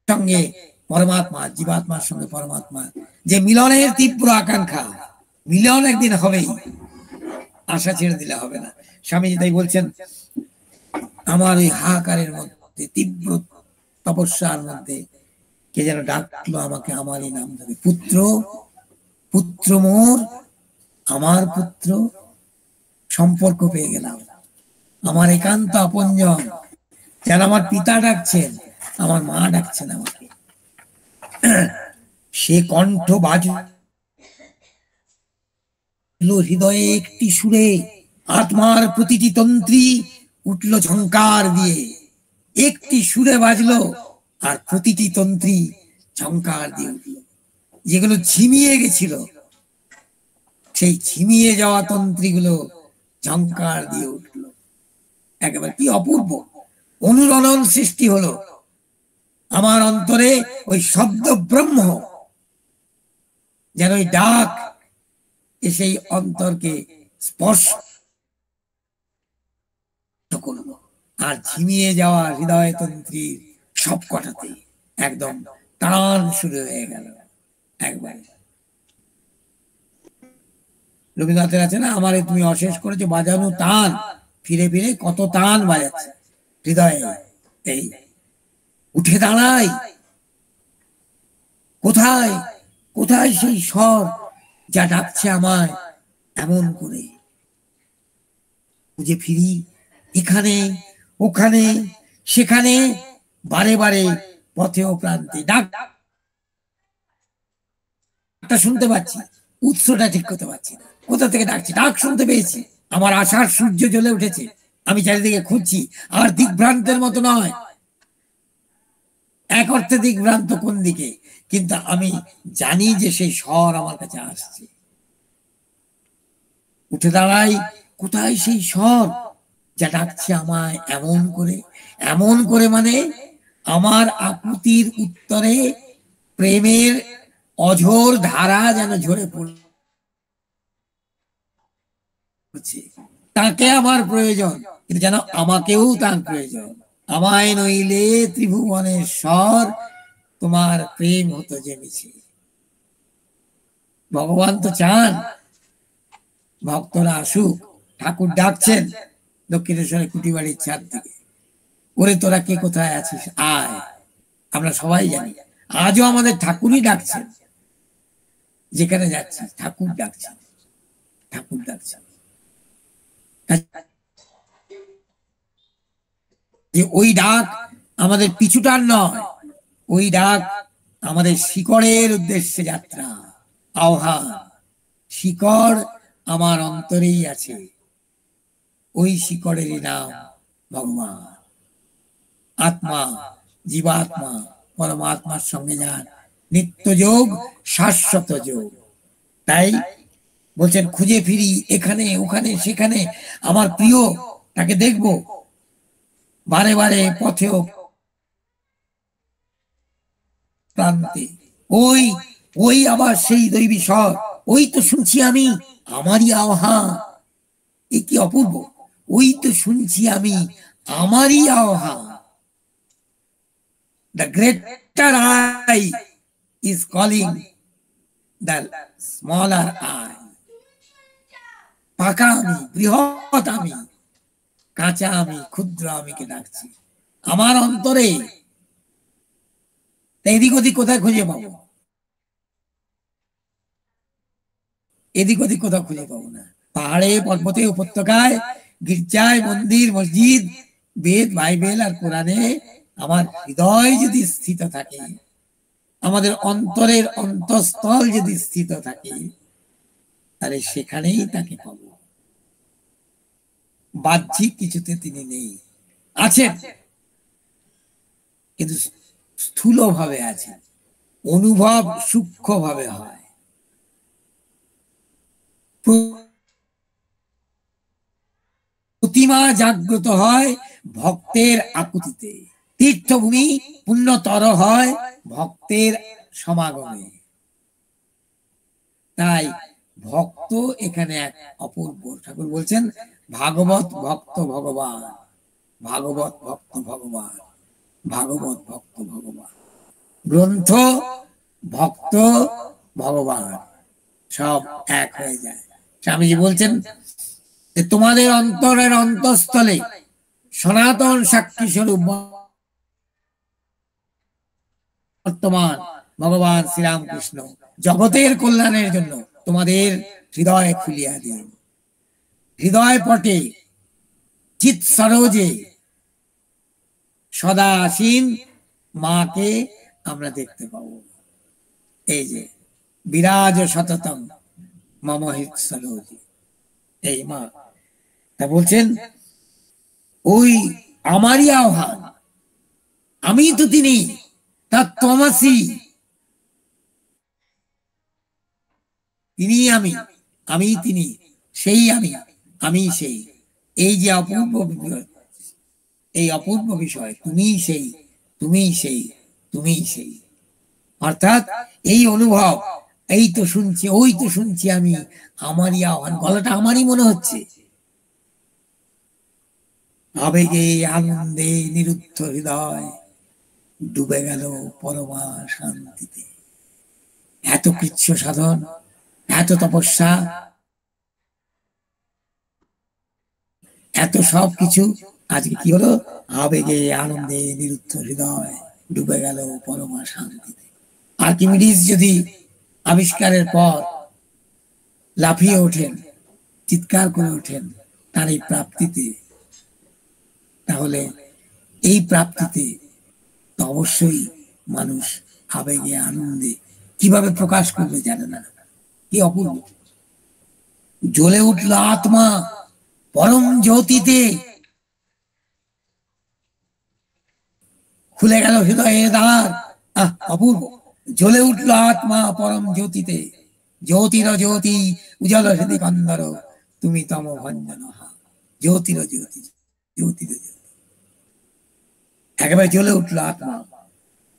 সঙ্গে পরমাত্মা, জীবাত্মার সঙ্গে পরমাত্মা যে মিলনের তীব্র আকাঙ্ক্ষা, মিলন একদিন হবেই, আশা ছেড়ে দিলে হবে না। স্বামীজি তাই বলছেন, আমার ওই হাহাকারের মধ্যে, তীব্র তপস্যার মধ্যে কে যেন ডাকলো আমাকে আমারই নাম ধরে, পুত্র মোর, আমার পুত্র। সম্পর্ক পেয়ে গেলাম, আমার একান্ত আপনজন, যেন আমার পিতা ডাকছেন, আমার মা ডাকছেন আমাকে। সে কণ্ঠ বাজলো হৃদয়ে একটি সুরে, আত্মার প্রতিটি তন্ত্রী উঠল ঝংকার দিয়ে। একটি সুরে বাজলো আর প্রতিটি তন্ত্রী ঝংকার দিয়ে উঠল। যেগুলো ঝিমিয়ে গেছিল, সেই ঝিমিয়ে যাওয়া তন্ত্রীগুলো ঝংকার দিয়ে উঠল। একেবারে কি অপূর্ব অনুরণন সৃষ্টি হলো। আমার অন্তরে ওই শব্দ ব্রহ্ম যেন ওই ডাক এসে অন্তরকে স্পর্শ করলো, আর ঝিমিয়ে যাওয়া হৃদয় তন্ত্রীর সব কটাতে একদম টান শুরু হয়ে গেল একবারে। রবীন্দ্রনাথের আছে না, আমারে তুমি অশেষ করেছো বাজানো টান, ফিরে ফিরে কত টান বাজাচ্ছে হৃদয়ে। এই উঠে দাঁড়াই, কোথায় কোথায় সেই স্বর যা ডাকছে আমায় এমন করে। খুঁজে ফিরি এখানে ওখানে সেখানে, বারে বারে পথে ও প্রান্তে ডাকটা শুনতে পাচ্ছি, উৎসটা ঠিক করতে পারছি না, কোথা থেকে ডাকছি। ডাক শুনতে পেয়েছি, আমার আশার সূর্য জ্বলে উঠেছে, আমি চারিদিকে খুঁজছি, আর দিকভ্রান্তের মতো নয়। এক অর্থে দিকভ্রান্ত কোন দিকে, কিন্তু আমি জানি যে সেই স্বর আমার কাছে আসছে। উঠে দাঁড়াই, কোথায় সেই স্বর যা ডাকছে আমায় এমন করে। এমন করে মানে আমার আকুতির উত্তরে প্রেমের অঝোর ধারা যেন ঝরে পড়ছে। তাকে আমার প্রয়োজন, কিন্তু যেন আমাকেও তার প্রয়োজন। আমায় নইলে ত্রিভুবনেশ্বর, তোমার প্রেম হতো জেনেছে। ভগবান তো চান ভক্তরা আসুক। ঠাকুর ডাকছেন দক্ষিণেশ্বরের কুটিবাড়ির ছাদ থেকে, ওরে তোরা কে কোথায় আছিস আয়। আমরা সবাই জানি আজও আমাদের ঠাকুরই ডাকছেন, যেখানে যাচ্ছি ঠাকুর ডাকছেন, ঠাকুর ডাকছেন। যে ওই ডাক আমাদের পিছুটার নয়, ওই ডাক আমাদের শিকড়ের উদ্দেশ্যে যাত্রা, আহ্বান। শিকড় আমার অন্তরেই আছে, ওই শিকড়েরই নাম ভগবান। আত্মা, জীবাত্মা পরমাত্মার সঙ্গে যান নিত্য যোগ, শাশ্বত যোগ। তাই বলছেন খুঁজে ফিরি এখানে ওখানে সেখানে, আমার প্রিয় তাকে দেখবো। বারে বারে পথেও প্রান্তে ওই ওই আবার সেই দৈবী স্বর, ওই তো শুনছি আমি আমারই আহ্বান। এ কি অপূর্ব! ওই তো শুনছি আমি আমারই আহ্বান। The greater I is calling the smaller I. পাকা আমি, বৃহৎ আমি, কাঁচা আমি, ক্ষুদ্র আমিকে ডাকছি আমার অন্তরে। এদিক ওদিক কোথায় খুঁজে পাবো? এদিক ওদিক কোথাও খুঁজে পাবো না। পাহাড়ে, পর্বতে, উপত্যকায়, গির্জায়, মন্দির, মসজিদ, বেদ, বাইবেল আর কোরআনে আমার হৃদয় যদি স্থিত থাকে, আমাদের অন্তরের অন্তঃস্থল যদি স্থিত থাকে, তাহলে সেখানেই তাকে পাবো। বাহ্যিক কিছুতে তিনি নেই, আছেন কিন্তু স্থূল ভাবে আছেন, অনুভব সূক্ষ্ম ভাবে হয়। প্রতিমা জাগ্রত হয় ভক্তের আকুতিতে, তীর্থভূমি পুণ্যতর হয় ভক্তের সমাগমে। তাই ভক্ত এখানে এক অপূর্ব। ঠাকুর বলছেন ভাগবত ভক্ত ভগবান, ভাগবত ভক্ত ভগবান, ভাগবত ভক্ত ভগবান। গ্রন্থ, ভক্ত, ভগবান সব এক হয়ে যায়। স্বামীজি বলছেন তোমাদের অন্তরের অন্তঃস্থলে সনাতন সাক্ষী স্বরূপ বর্তমান ভগবান শ্রীরামকৃষ্ণ জগতের কল্যাণের জন্য তোমাদের হৃদয় খুলিয়া দিন। হৃদয় পটে চিৎ সরোজে সদা আসীন মাকে আমরা দেখতে পাবো। এই যে বিরাজ সততম মম হৃদ সরোজে, এই মা। তা বলছেন ওই আমারই আহ্বান, আমি তো তিনি তত্ত্বমসি, তিনি আমি, আমি তিনি, সেই আমি, আমি সেই। এই যে অপূর্ব, এই অপূর্ব বিষয়, তুমি সেই, তুমি সেই, তুমিই সেই। অর্থাৎ এই অনুভব, এই তো শুনছি, ওই তো শুনছি আমি, আমারই আহ্বান, গলাটা আমারই মনে হচ্ছে। আবেগে আনন্দে নিরুদ্ধ হৃদয় ডুবে গেল পরমা শান্তিতে। এত কৃচ্ছ সাধন, এত তপস্যা, এত সব কিছু আজকে কি হলো? আবেগে আনন্দে নিরুদ্ধ হৃদয় ডুবে গেল পরমা শান্তিতে। আর্কিমিডিস যদি আবিষ্কারের পর লাফিয়ে ওঠেন, চিৎকার করে ওঠেন তার এই প্রাপ্তিতে, তাহলে এই প্রাপ্তিতে তো অবশ্যই মানুষ আবেগে আনন্দে কিভাবে প্রকাশ করবে জানে না। কি অপূর্ব! জ্বলে উঠল আত্মা পরম জ্যোতিতে, খুলে গেল হৃদয়ের দ্বার। অপূর্ব! জ্বলে উঠল আত্মা পরম জ্যোতিতে, জ্যোতির জ্যোতি উজ্জ্বল হৃদি কন্দর, তুমি তম ভঞ্জন। জ্যোতির জ্যোতি, জ্যোতির জ্যোতি, একেবারে জ্বলে উঠল আত্মা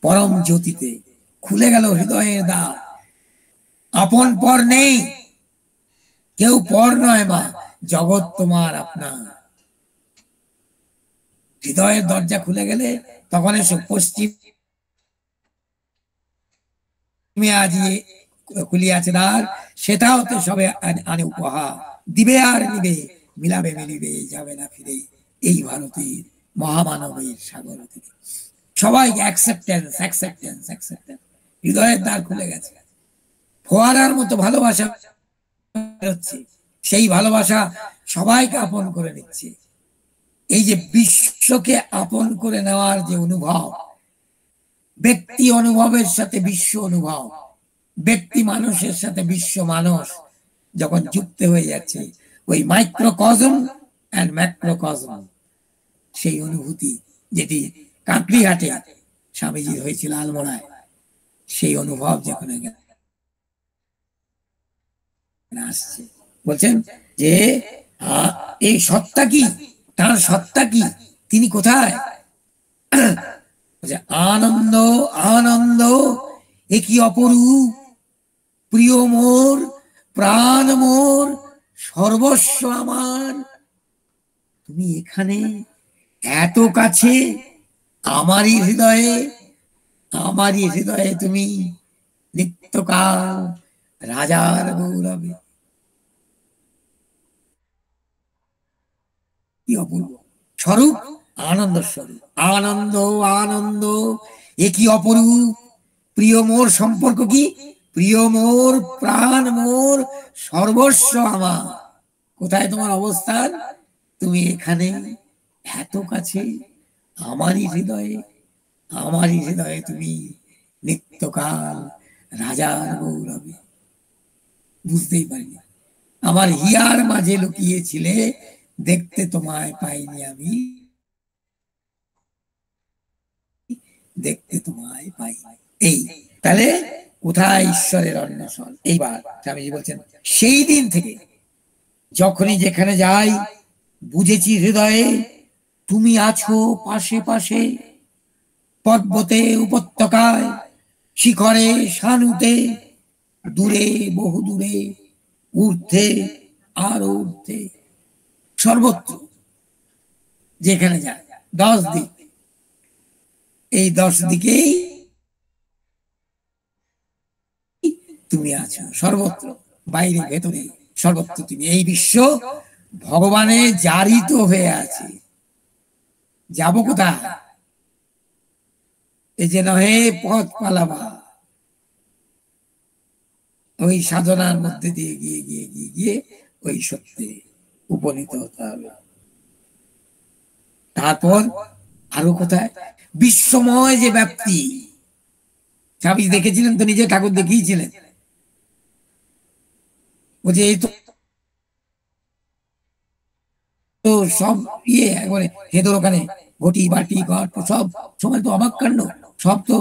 পরম জ্যোতিতে, খুলে গেল হৃদয়ের দ্বার। আপন পর নেই, কেউ পর নয় মা, জগৎ তোমার আপনা। হৃদয়ের দরজা খুলে গেলে তখন এসো পশ্চিমে আজিয়ে খুলিয়াছে দ্বার, সেটা হতে সবে আনে উপহার, দিবে আর নিবে, মিলাবে মিলিবে, যাবে না ফিরে এই ভারতের মহামানবের সাগর থেকে। সবাই অ্যাকসেপ্টেন্স, অ্যাকসেপ্টেন্স, অ্যাকসেপ্টেন্স। হৃদয়ের দ্বার খুলে গেছে, ফোয়ারার মতো ভালোবাসা হচ্ছে, সেই ভালোবাসা সবাইকে আপন করে নিচ্ছে। এই যে বিশ্বকে আপন করে নেওয়ার যে অনুভব, ব্যক্তি অনুভবের সাথে বিশ্ব অনুভব, ব্যক্তি মানুষের সাথে বিশ্ব মানুষ যখন যুক্ত হয়ে যাচ্ছে, ওই মাইক্রোকজম অ্যান্ড ম্যাক্রোকজম, সেই অনুভূতি যেটি কাঁকড়িহাটে স্বামীজির হয়েছিল আলমোড়ায়, সেই অনুভব যখন আসছে, বলছেন যে এই সত্তা কি, তার সত্তা কি, তিনি কোথায়? আনন্দ আনন্দ এ কি অপরূপ, প্রিয় মোর, প্রাণ মোর, সর্বস্ব আমার, তুমি এখানে এত কাছে, আমারই হৃদয়ে, আমারই হৃদয়ে তুমি নিত্যকাল রাজার গৌরবে। কি অপূর্ব স্বরূপ, আনন্দ স্বরূপ, আনন্দ আনন্দ এ কি অপরূপ, প্রিয় মোর, সম্পর্ক কি, প্রিয় মোর, প্রাণ মোর, সর্বস্ব আমার। কোথায় তোমার অবস্থান? তুমি এখানে এত কাছে, আমারই হৃদয়ে, আমারই হৃদয়ে তুমি নিত্যকাল রাজার গৌরবে। বুঝতেই পারিনি, আমার হিয়ার মাঝে লুকিয়েছিলে, দেখতে তোমায় পাইনি আমি, দেখতে তোমায় পাই। এই তাহলে কোথায় ঈশ্বরের অন্বেষণ? এইবার স্বামীজি বলছেন, সেই দিন থেকে যখনই যেখানে যাই বুঝেছি হৃদয়ে তুমি আছো পাশে পাশে, পর্বতে উপত্যকায়, শিখরে সানুতে, দূরে বহু দূরে, ঊর্ধ্বে আরো ঊর্ধ্বে, সর্বত্র যেখানে যায় 10 দিক, এই 10 দিকেই তুমি আছো, সর্বত্র, বাইরে ভেতরে সর্বত্র তুমি। এই বিশ্ব ভগবানের জারিত হয়ে আছে, যাব কোথায়? এই যে নহে পথ পালাবা, ওই সাধনার মধ্যে দিয়ে গিয়ে গিয়ে গিয়ে গিয়ে ওই সত্যে উপনীত হতে হবে। তারপর আরো কোথায়? বিশ্বময় যে ব্যাপ্তি, স্বামী দেখেছিলেন তো, নিজে ঠাকুর দেখিয়েছিলেন, বলছে এই তো সব ইয়ে একবারে হেদর, ওখানে ঘটি বাটি ঘট সব সময় তো অবাক কাণ্ড, সব তো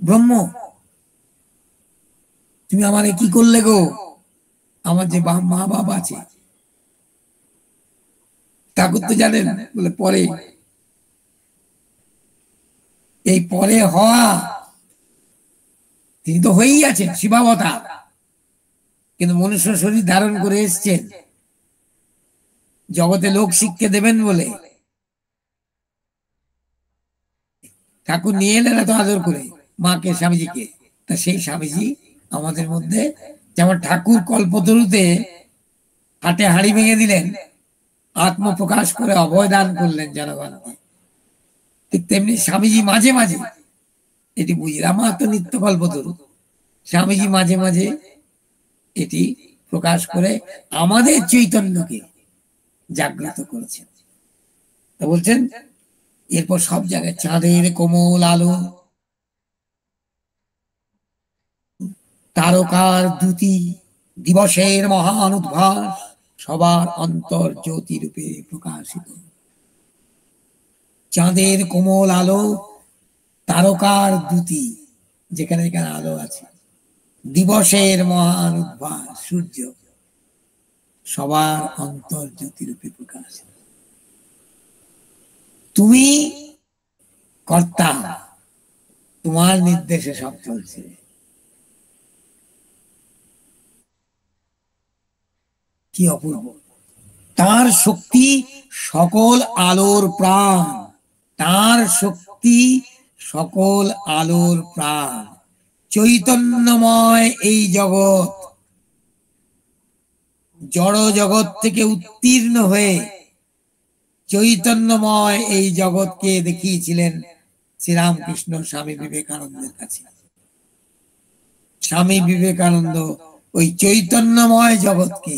ব্রহ্ম। তুমি আমারে কি করলে গো? আমার যে মা বাবা আছে, ঠাকুর তো জানেন, বলে পরে, এই পরে হওয়া তিনি তো হয়েই আছেন শিবাবতার, কিন্তু মনুষ্য শরীর ধারণ করে এসছেন জগতে লোক শিক্ষা দেবেন বলে। ঠাকুর নিয়ে এলেন এত আদর করে মাকে, স্বামীজিকে। তা সেই স্বামীজি আমাদের মধ্যে, যেমন ঠাকুর কল্পতরুতে হাটে হাড়ি ভেঙে দিলেন, আত্মপ্রকাশ করে অভয় দান করলেন জনগণকে, ঠিক তেমনি স্বামীজি মাঝে মাঝে, এটি বুঝলাম তো নিত্য কল্পতরু, স্বামীজি মাঝে মাঝে এটি প্রকাশ করে আমাদের চৈতন্যকে জাগ্রত করেছেন। তা বলছেন এরপর সব জায়গায় চাঁদের কোমল আলো, তারকার দ্যুতি, দিবসের মহান উদ্ভাস, সবার অন্তর জ্যোতি রূপে প্রকাশিত। চাঁদের কোমল আলো, তারকার দ্যুতি, যেখানে যেখানে আলো আছে, দিবসের মহান উদ্ভাস, সূর্য, সবার অন্তর জ্যোতি রূপে প্রকাশিত। তুমি কর্তা, তোমার নির্দেশে সব চলছে। কি অপূর্ব! তার শক্তি সকল আলোর প্রাণ, তার শক্তি সকল আলোর প্রাণ। চৈতন্যময় এই জগৎ, জড় জগৎ থেকে উত্তীর্ণ হয়ে চৈতন্যময় এই জগৎকে দেখিয়েছিলেন শ্রীরামকৃষ্ণ স্বামী বিবেকানন্দের কাছে। স্বামী বিবেকানন্দ ওই চৈতন্যময় জগৎকে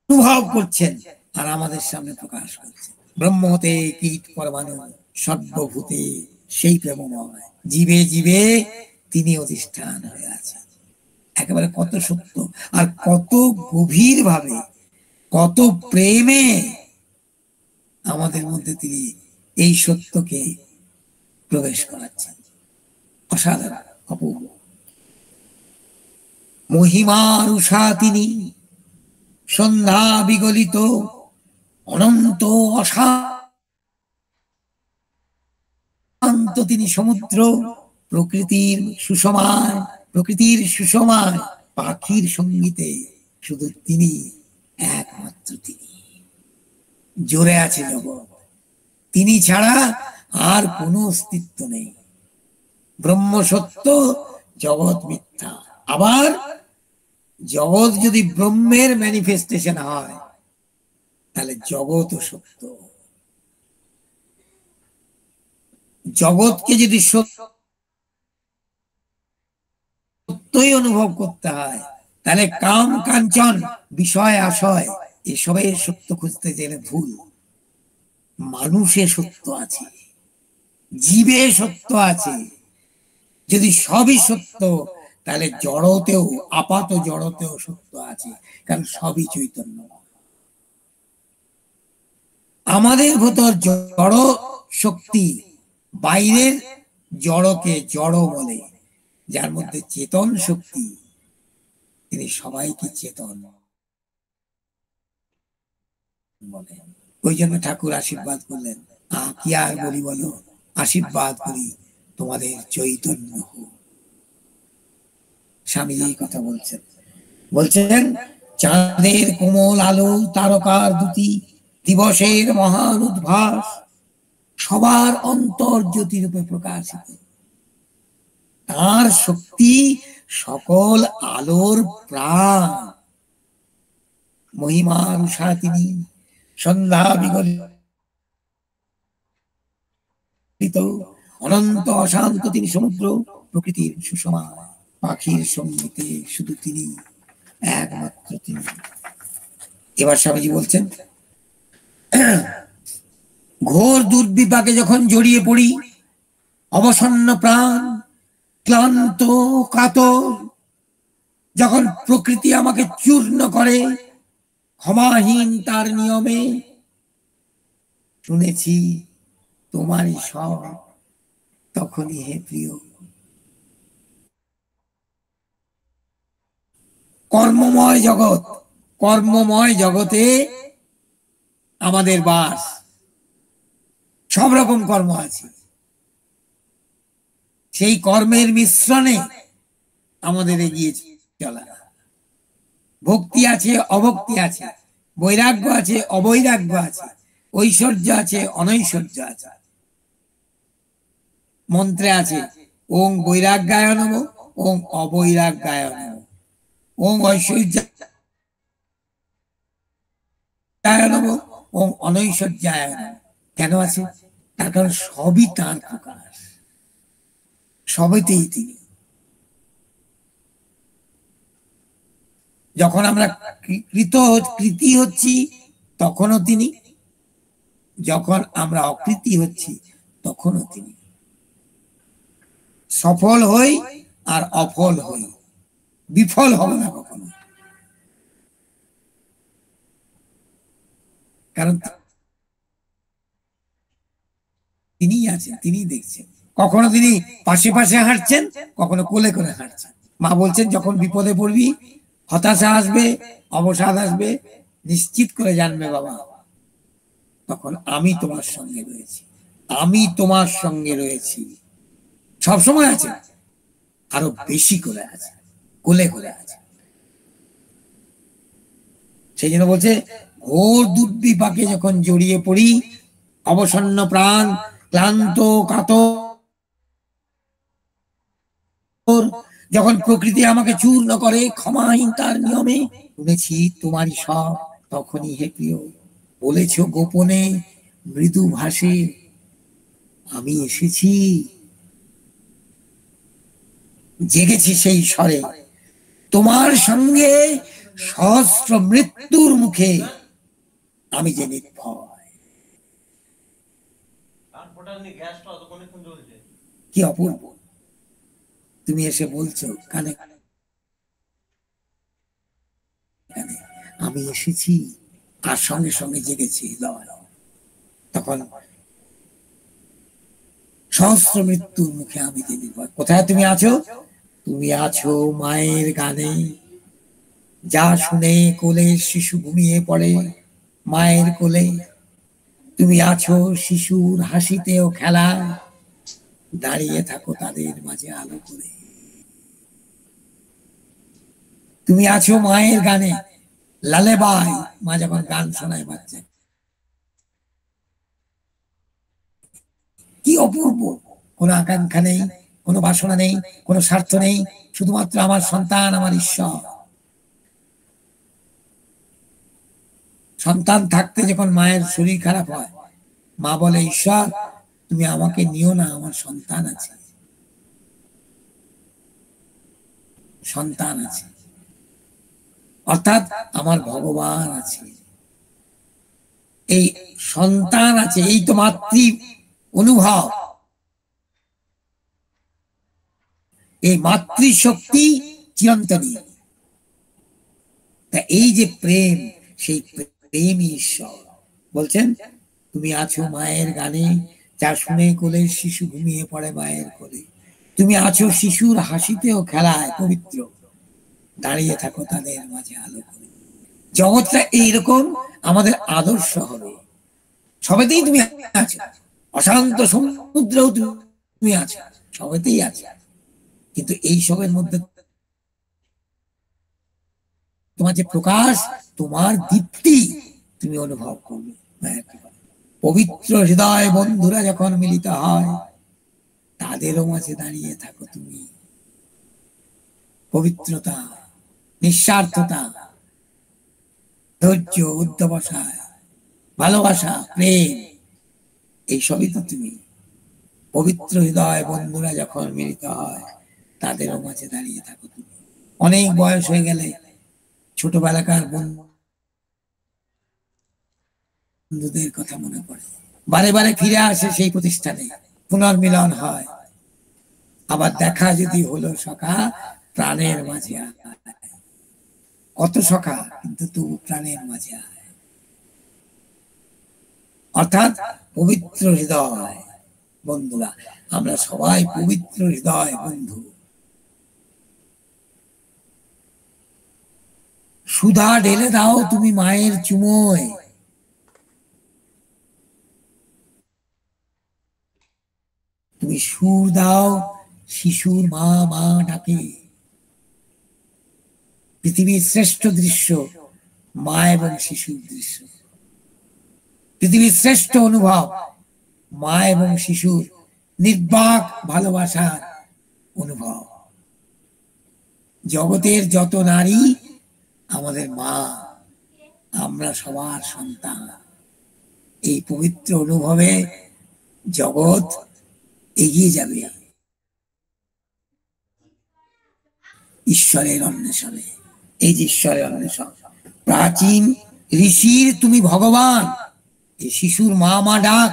অনুভব করছেন আর আমাদের সামনে প্রকাশ করছেন। ব্রহ্মতে কীট পরমাণু, সর্বভূতে সেই প্রেমময়, জীবে জীবে তিনি অধিষ্ঠান হয়ে আছেন। একেবারে কত সত্য, আর কত গভীর ভাবে, কত প্রেমে আমাদের মধ্যে তিনি এই সত্যকে প্রবেশ করাচ্ছেন। অসাধারণ, অপূর্ব। মহিমার উষা তিনি, সন্ধ্যা বিগলিত, অনন্ত অশান্ত তিনি সমুদ্র, প্রকৃতির সুষমায়, প্রকৃতির সুষমায়, পাখির সঙ্গীতে শুধু তিনি, একমাত্র তিনি। জোরে আছে জগৎ, তিনি ছাড়া আর কোনো অস্তিত্ব নেই। ব্রহ্ম সত্য, জগৎ মিথ্যা। আবার জগৎ যদি ব্রহ্মের ম্যানিফেস্টেশন হয়, তাহলে জগৎ সত্য। জগৎকে যদি সত্যই অনুভব করতে হয়, তাহলে কাম কাঞ্চন বিষয় আশয় এসবের সত্য খুঁজতে গেলে ভুল। মানুষে সত্য আছে, জীবে সত্য আছে। যদি সবই সত্য, তাহলে জড়তেও, আপাত জড়তেও সত্য আছে, কারণ সবই চৈতন্য। আমাদের ভেতর জড় শক্তি বাইরের জড়কে জড় বলে, যার মধ্যে চেতন শক্তি, তিনি সবাইকে চেতন বলেন। ওই জন্য ঠাকুর আশীর্বাদ করলেন, কি আর বলি বলো, আশীর্বাদ করি তোমাদের চৈতন্য হোক। স্বামীজি এই কথা বলছেন, বলছেন চাঁদের কোমল আলো, তারকার দ্যুতি, দিবসের মহান উদ্ভাস, সবার অন্তর জ্যোতি রূপে প্রকাশিত। তার শক্তি সকল আলোর প্রাণ। মহিমার উষা তিনি, সন্ধ্যা বিগলিত, অনন্ত অশান্ত তিনি সমুদ্র, প্রকৃতির সুষমা, পাখির সঙ্গীতে শুধু তিনি, একমাত্র তিনি। এবার স্বামীজি বলছেন, ঘোর দুর্বিপাকে যখন জড়িয়ে পড়ি, অবসন্ন প্রাণ, ক্লান্ত কাতর, যখন প্রকৃতি আমাকে চূর্ণ করে ক্ষমাহীন তার নিয়মে, শুনেছি তোমারই সব, তখনই হে প্রিয়। কর্মময় জগৎ, কর্মময় জগতে আমাদের বাস, সব রকম কর্ম আছে। সেই কর্মের মিশ্রণে আমাদের এগিয়ে চলা। ভক্তি আছে, অভক্তি আছে, বৈরাগ্য আছে, অবৈরাগ্য আছে, ঐশ্বর্য আছে, অনৈশ্বর্য আছে। মন্ত্রে আছে ওং বৈরাগ্যায় নমঃ, ওং অবৈরাগ্যায় নমঃ, ওং ঐশ্বর্যায় নমঃ, ওং অনৈশ্বর্যায় নমঃ। কেন আছে? তার কারণ সবই তার প্রকাশ, সবেতেই তিনি। যখন আমরা কৃতি হচ্ছি তখনও তিনি, যখন আমরা অকৃতি হচ্ছি তখনও তিনি। সফল হই আর অফল হই, বিফল হব না কখনো, কারণ তিনি আছেন, তিনি দেখছেন। কখনো তিনি পাশে পাশে হাঁটছেন, কখনো কোলে করে হাঁটছেন। মা বলছেন যখন বিপদে পড়বি, হতাশা আসবে, অবসাদ আসবে, নিশ্চিত করে জানবে বাবা তখন আমি তোমার সঙ্গে রয়েছি, আমি তোমার সঙ্গে রয়েছি। সবসময় আছে, আরো বেশি করে আছে, কোলে করে আছে। সেই জন্য বলছে ঘোর দুর্বিপাকে যখন জড়িয়ে পড়ি, অবসন্ন প্রাণ, ক্লান্ত কাতর, যখন প্রকৃতি আমাকে চূর্ণ করে ক্ষমাহীন তার নিয়মে, শুনেছি তোমারই সব তখনই হে প্রিয়, বলেছ গোপনে মৃদু ভাষে আমি এসেছি। জেগেছি সেই স্বরে, তোমার সঙ্গে সহস্র মৃত্যুর মুখে আমি যে নির্ভয়। কি অপূর্ব! তুমি এসে বলছো কানে কানে আমি এসেছি, আর সঙ্গে সঙ্গে জেগেছি হৃদয়। তখন সহস্র মৃত্যুর মুখে আমি যে নির্ভয়। কোথায় তুমি আছো? তুমি আছো মায়ের গানে, যা শুনে কোলে শিশু ঘুমিয়ে পড়ে মায়ের কোলে। তুমি আছো শিশুর হাসিতে ও খেলা, দাঁড়িয়ে থাকো তাদের মাঝে আলো করে। তুমি আছো মায়ের গানে, লালেবাই, মা যখন গান শোনায় বাচ্চা, কি অপূর্ব! কোনো আকাঙ্ক্ষা নেই, কোনো বাসনা নেই, কোনো স্বার্থ নেই, শুধুমাত্র আমার সন্তান, আমার ঈশ্বর। সন্তান থাকতে যখন মায়ের শরীর খারাপ হয়, মা বলে ঈশ্বর তুমি আমাকে নিও না, আমার সন্তান আছে, সন্তান আছে, অর্থাৎ আমার ভগবান আছে। এই সন্তান আছে, এই তো মাতৃ অনুভব, এই মাতৃশক্তি চিরন্তনী। তা এই যে প্রেম, সেই প্রেমই ঈশ্বর। বলছেন তুমি আছো মায়ের গানে, যা শুনে কোলে শিশু ঘুমিয়ে পড়ে মায়ের কোলে। তুমি আছো শিশুর হাসিতে ও খেলায় পবিত্র, দাঁড়িয়ে থাকো তাদের মাঝে আলো করে। জগৎটা এইরকম আমাদের আদর্শ হবে। সবেতেই তুমি আছো, অশান্ত সমুদ্রেও তুমি আছো, সবেতেই আছো। কিন্তু এই সবের মধ্যে তোমার যে প্রকাশ, তোমার দীপ্তি তুমি অনুভব করবে। পবিত্র হৃদয় বন্ধুরা যখন মিলিত হয়, তাদেরও মাঝে দাঁড়িয়ে থাকো তুমি। পবিত্রতা, নিঃস্বার্থতা, ধৈর্য, উদ্যমতা, ভালোবাসা, প্রেম, এইসবই তো তুমি। পবিত্র হৃদয় বন্ধুরা যখন মিলিত হয়, তাদেরও মাঝে দাঁড়িয়ে থাকো তুমি। অনেক বয়স হয়ে গেলে ছোটবেলাকার বন্ধুদের কথা মনে পড়ে, বারে বারে ফিরে আসে সেই প্রতিষ্ঠানে, পুনর্মিলন হয়। আবার দেখা যদি হলো সখা, প্রাণের মাঝে আয়। কত সখা, কিন্তু তবু প্রাণের মাঝে আয়। অর্থাৎ পবিত্র হৃদয় বন্ধুরা, আমরা সবাই পবিত্র হৃদয় বন্ধু। সুধা ঢেলে দাও তুমি মায়ের চুমোয়, তুমি সুর দাও শিশুর মা মা ডাকে। পৃথিবীর শ্রেষ্ঠ দৃশ্য মা এবং শিশুর দৃশ্য। পৃথিবীর শ্রেষ্ঠ অনুভব মা এবং শিশুর নির্বাক ভালোবাসার অনুভব। জগতের যত নারী আমাদের মা, আমরা সবার সন্তান। এই পবিত্র অনুভবে জগৎ এগিয়ে যাবে ঈশ্বরের অন্বেষণে। এই যে ঈশ্বরের অন্বেষণ, প্রাচীন ঋষির তুমি ভগবান, এই শিশুর মা মা ডাক,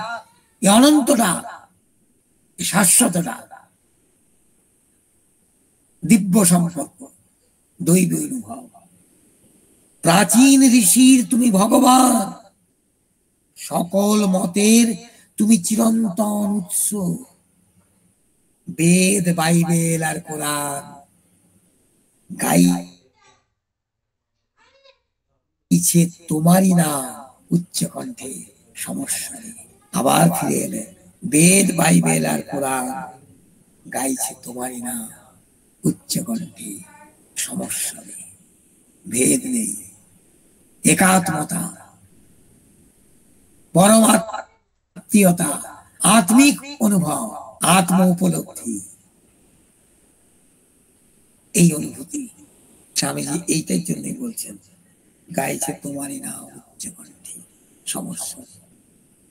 এ অনন্ত ডাক, এ শাশ্বত ডাক, দিব্য সম্পর্ক, দৈব অনুভব। প্রাচীন ঋষির তুমি ভগবান, সকল মতের তুমি চিরন্তন উৎস। বেদ, বাইবেল আর কোরআন গাইছে তোমারই নাম উচ্চ কণ্ঠে সমস্বরে। আবার ফিরে এলে, বেদ, বাইবেল আর কোরআন গাইছে তোমারই নাম উচ্চ কণ্ঠে সমস্বরে। ভেদ নেই, একাত্মতা, পরমাত্মীয়তা, আত্মিক অনুভব, আত্ম উপলব্ধি, এই অনুভূতি স্বামীজি এইটাই জন্যই বলছেন গাইছে তোমারই নাম উচ্চ কণ্ঠে সমস্বরে।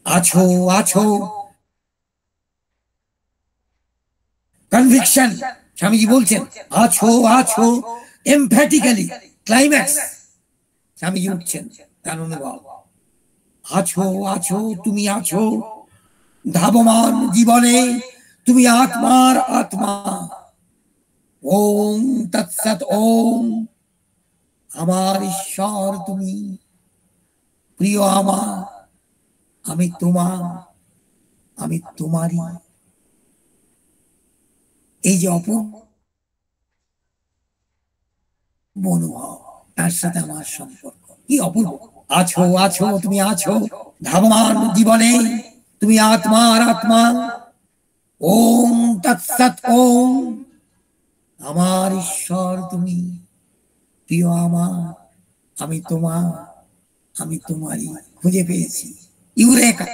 আছো আছো কনভিকশন, স্বামীজি বলছেন আছো আছো এমফ্যাটিক্যালি, ক্লাইম্যাক্স স্বামীজি উঠছেন তার অনুভব। আছো আছো তুমি আছো ধাবমান জীবনে, তুমি আত্মার আত্মা। ওম তৎসৎ ওম, আমার ঈশ্বর তুমি, প্রিয় আমার, আমি তোমার, আমি তোমারই। এই যে অপূর্ব অনুভব, তার সাথে আমার সম্পর্ক কি অপূর্ব। আছো আছো তুমি আছো ধাবমান জীবনে, তুমি আত্মার আত্মা। ওম তৎসৎ ওম, আমার ঈশ্বর তুমি, প্রিয় আমার, আমি তোমার, আমি তোমারই। খুঁজে পেয়েছি, ইউরেকা,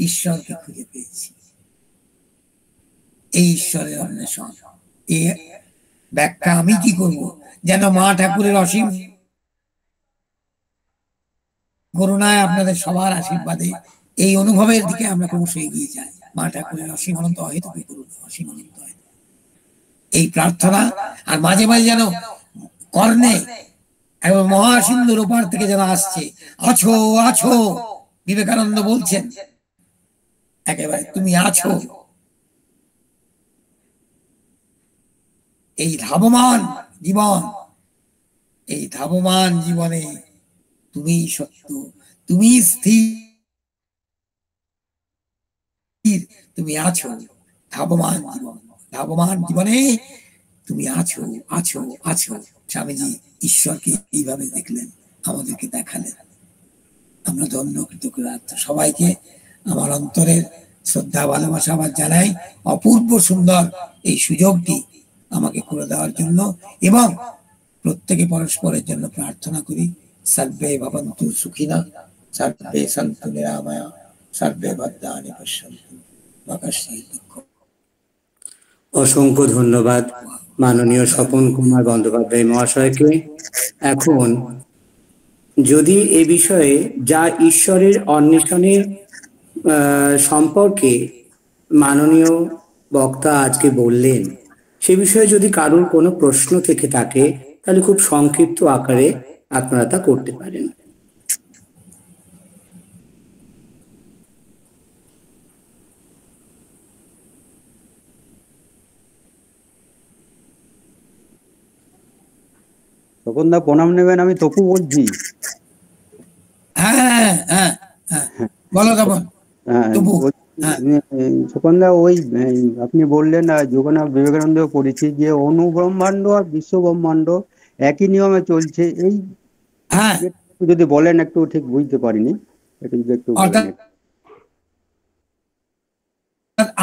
ঈশ্বরকে খুঁজে পেয়েছি। এই ঈশ্বরের অন্বেষণ, এই ব্যাখ্যা আমি কি করব, যেন মা ঠাকুরের অসীম করুণায়, আপনাদের সবার আশীর্বাদে এই অনুভবের দিকে আমরা ক্রমশ এগিয়ে যাই। মা ঠাকুরের অসীম অনন্ত অহেতুক করুণা, অসীম অনন্ত অহেতুক এই প্রার্থনা। আর মাঝে মাঝে যেন কর্ণে এবং মহাসিন্ধুর ওপার থেকে যেন আসছে, আছো আছো। বিবেকানন্দ বলছেন একেবারে তুমি আছো। এই ধাবমান জীবন, এই ধাবমান জীবনে তুমি সত্য, তুমি স্থির, তুমি আছো। ধাবমান জীবন, ধাবমান জীবনে তুমি আছো আছো আছো। স্বামীজি ঈশ্বরকে এইভাবে দেখলেন, আমাদেরকে দেখালেন। আমরা ধন্য কৃতজ্ঞ। সবাইকে আমার অন্তরের শ্রদ্ধা ভালোবাসা আবার জানাই, অপূর্ব সুন্দর এই সুযোগটি আমাকে করে দেওয়ার জন্য। এবং প্রত্যেকে পরস্পরের জন্য প্রার্থনা করি, সর্বে ভবন্তু সুখিনা, সর্বে সন্তু নিরাময়া, সর্বে ভদ্রাণি পশ্যন্তু মা কশ্চিৎ দুঃখম। অসংখ্য ধন্যবাদ মাননীয় স্বপন কুমার বন্দ্যোপাধ্যায় মহাশয়কে। এখন যদি এ বিষয়ে যা ঈশ্বরের অন্বেষণের সম্পর্কে মাননীয় বক্তা আজকে বললেন, সে বিষয়ে যদি কারোর কোনো প্রশ্ন থেকে থাকে তাহলে খুব সংক্ষিপ্ত আকারে আপনারা তা করতে পারেন। তপনদা প্রণাম নেবেন, আমি তপু বলছি। হ্যাঁ হ্যাঁ হ্যাঁ, বলো তপন। তপনদা ওই আপনি বললেন জগন্নাথ বিবেকানন্দ পড়েছি যে অনুব্রহ্মাণ্ড আর বিশ্ব ব্রহ্মাণ্ড একই নিয়মে চলছে। এই যদি বলেন একটু, ঠিক বুঝতে পারিনি, একটু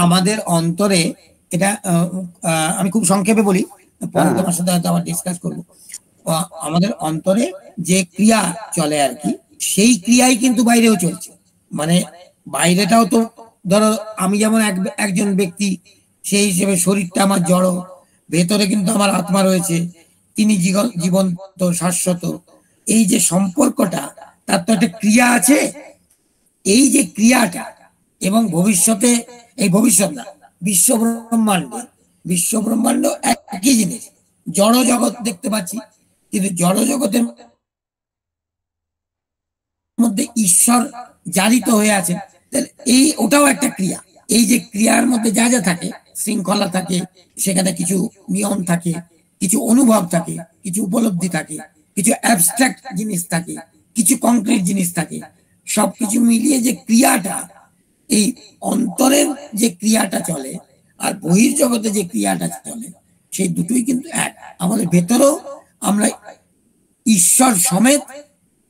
আমাদের অন্তরে এটা আমি খুব সংক্ষেপে বলি, পরে তোমার সাথে হয়তো আবার ডিসকাস করবো। আমাদের অন্তরে যে ক্রিয়া চলে আর কি, সেই ক্রিয়াই কিন্তু বাইরেও চলছে। মানে বাইরেটাও তো ধরো আমি যেমন একজন ব্যক্তি, সেই হিসেবে শরীরটা আমার জড়, ভেতরে কিন্তু আমার আত্মা রয়েছে, তিনি জীবন্ত শাশ্বত। এই যে সম্পর্কটা, তার তো একটা ক্রিয়া আছে। এই যে ক্রিয়াটা, এবং ভবিষ্যতে, এই ভবিষ্যৎ না, বিশ্ব ব্রহ্মাণ্ড একই জিনিস। জড় জগৎ দেখতে পাচ্ছি, কিন্তু জড় জগতের মধ্যে ঈশ্বর জারিত হয়ে আছে। এই ওটাও একটা ক্রিয়া। এই যে ক্রিয়ার মধ্যে যা যা থাকে, শৃঙ্খলা থাকে, সেখানে কিছু নিয়ম থাকে, কিছু অনুভব থাকে, কিছু উপলব্ধি থাকে, কিছু অ্যাবস্ট্রাক্ট জিনিস থাকে, কিছু কংক্রিট জিনিস থাকে। সবকিছু মিলিয়ে যে ক্রিয়াটা, এই অন্তরের যে ক্রিয়াটা চলে আর বহির্জগতে যে ক্রিয়াটা চলে, সেই দুটোই কিন্তু এক। আমাদের ভেতরেও আমরা ঈশ্বর সমেত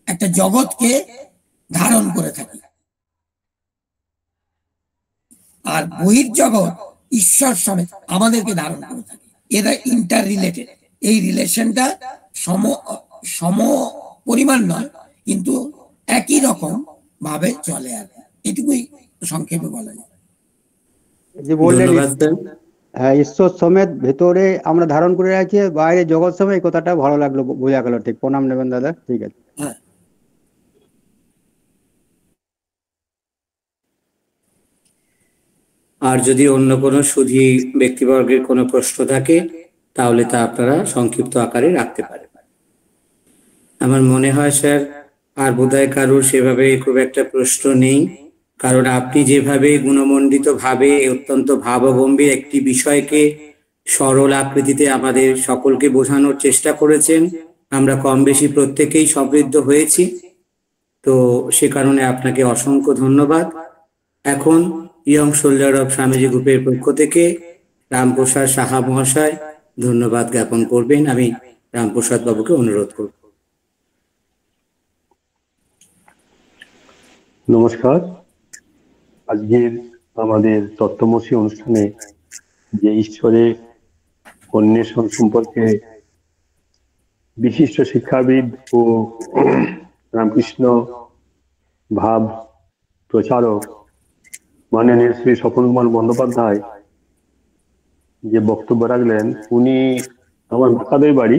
একটা জগৎকে ধারণ করে থাকি, আর বহির্জগৎ ঈশ্বর সমেত আমাদেরকে ধারণ করে থাকে। এরা ইন্টার রিলেটেড। এই রিলেশনটা সম পরিমাণ নয়, কিন্তু একই রকম ভাবে চলে। আর এটুকুই সংক্ষেপে বলা যায়। যে বললেন হ্যাঁ, ঈশ্বর সমেত ভেতরে আমরা ধারণ করে রাখি, বাইরে জগৎ সমেত, এই কথাটা ভালো লাগলো, বোঝা গেল। ঠিক, প্রণাম নেবেন দাদা। ঠিক আছে। হ্যাঁ, আর যদি অন্য কোনো সুধী ব্যক্তিবর্গের কোনো প্রশ্ন থাকে, তাহলে তা আপনারা সংক্ষিপ্ত আকারে রাখতে পারেন। আমার মনে হয় স্যার আর বোধহয় কারোর সেভাবে খুব একটা প্রশ্ন নেই, কারণ আপনি যেভাবে গুণমণ্ডিত ভাবে অত্যন্ত ভাবগম্ভীর একটি বিষয়কে সরল আকৃতিতে আমাদের সকলকে বোঝানোর চেষ্টা করেছেন, আমরা কম বেশি প্রত্যেকেই সমৃদ্ধ হয়েছি। তো সে কারণে আপনাকে অসংখ্য ধন্যবাদ। এখন ইয়ং সোলজার অফ স্বামীজি গ্রুপের পক্ষ থেকে রামপ্রসাদ সাহা মহাশয় ধন্যবাদ জ্ঞাপন করবেন। আমি রামপ্রসাদ বাবুকে অনুরোধ করব। নমস্কার। আজকের আমাদের তত্ত্বমসী অনুষ্ঠানে যে ঈশ্বরের অন্বেষণ সম্পর্কে বিশিষ্ট শিক্ষাবিদ ও রামকৃষ্ণ ভাব প্রচারক মাননীয় শ্রী স্বপন কুমার বন্দ্যোপাধ্যায় যে বক্তব্য রাখলেন, উনি আমার বাঁকাদোই বাড়ি।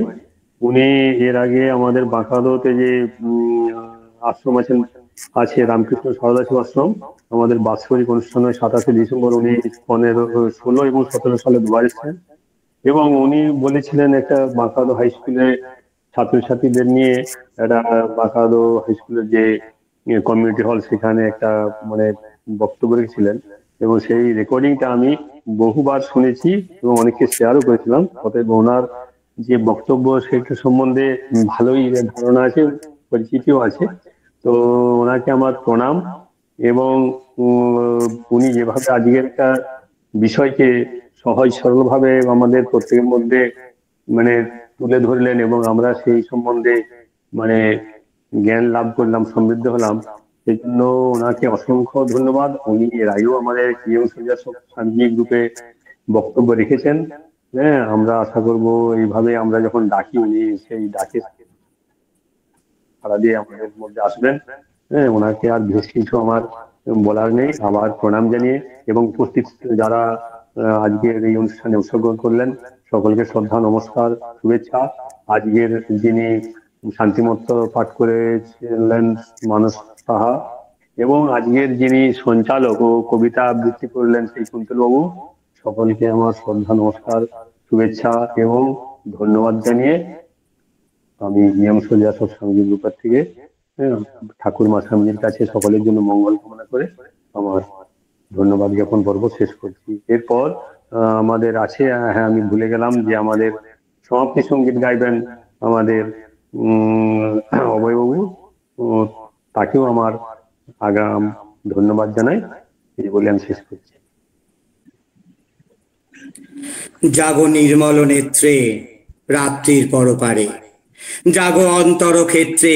উনি এর আগে আমাদের বাঁকাদোতে যে আশ্রম আছে রামকৃষ্ণ সারদাশিব আশ্রম, আমাদের বাৎসরিক অনুষ্ঠান হয় 27শে ডিসেম্বর। উনি 16 এবং 17 সালে দুবার এসেছেন, এবং উনি বলেছিলেন একটা বাঁকাদো হাই স্কুলে ছাত্রছাত্রীদের নিয়ে একটা বাঁকাদো হাই স্কুলের যে কমিউনিটি হল, সেখানে একটা মানে বক্তব্য রেখেছিলেন, এবং সেই রেকর্ডিংটা আমি বহুবার শুনেছি এবং অনেককে শেয়ারও করেছিলাম। অতএব ওনার যে বক্তব্য সেটা সম্বন্ধে ভালোই ধারণা আছে, পরিচিতিও আছে। তো ওনাকে আমার প্রণাম। এবং উনি যেভাবে আজকের একটা বিষয়কে সহজ সরল ভাবে আমাদের প্রত্যেকের মধ্যে মানে তুলে ধরলেন, এবং আমরা সেই সম্বন্ধে মানে জ্ঞান লাভ করলাম, সমৃদ্ধ হলাম, সেই জন্য ওনাকে অসংখ্য ধন্যবাদ। উনি এর আগেও আমাদের স্বামীজি গ্রুপে বক্তব্য রেখেছেন। হ্যাঁ, আমরা আশা করব এইভাবে আমরা যখন ডাকি, উনি সেই ডাকে সাড়া দিয়ে আমাদের মধ্যে আসবেন। হ্যাঁ, ওনাকে আর বেশ কিছু আমার বলার নেই। আবার প্রণাম জানিয়ে এবং উপস্থিত যারা আজকের এই অনুষ্ঠানে অংশগ্রহণ করলেন, সকলকে শ্রদ্ধা, নমস্কার, শুভেচ্ছা। আজকের যিনি শান্তিমত্ত পাঠ করেছিলেন মানস সাহা, এবং আজকের যিনি সঞ্চালক ও কবিতা আবৃত্তি করলেন সেই কুন্তল বাবু, সকলকে আমার শ্রদ্ধা, নমস্কার, শুভেচ্ছা এবং ধন্যবাদ জানিয়ে আমি ইয়ং সোলজার্স অফ স্বামীজি গ্রুপের থেকে ঠাকুর মা স্বামীজির কাছে সকলের জন্য মঙ্গল কামনা করে আমার ধন্যবাদ জ্ঞাপন পর্ব শেষ করছি। এরপর আমাদের আছে, হ্যাঁ আমি ভুলে গেলাম, যে আমাদের সমাপ্তি সঙ্গীত গাইবেন আমাদের অভয়বাবু, তাকেও আমার আগাম ধন্যবাদ জানাই। এই বলে আমি শেষ করছি। জাগো নির্মল নেত্রে রাত্রির পরপারে, জাগো অন্তর ক্ষেত্রে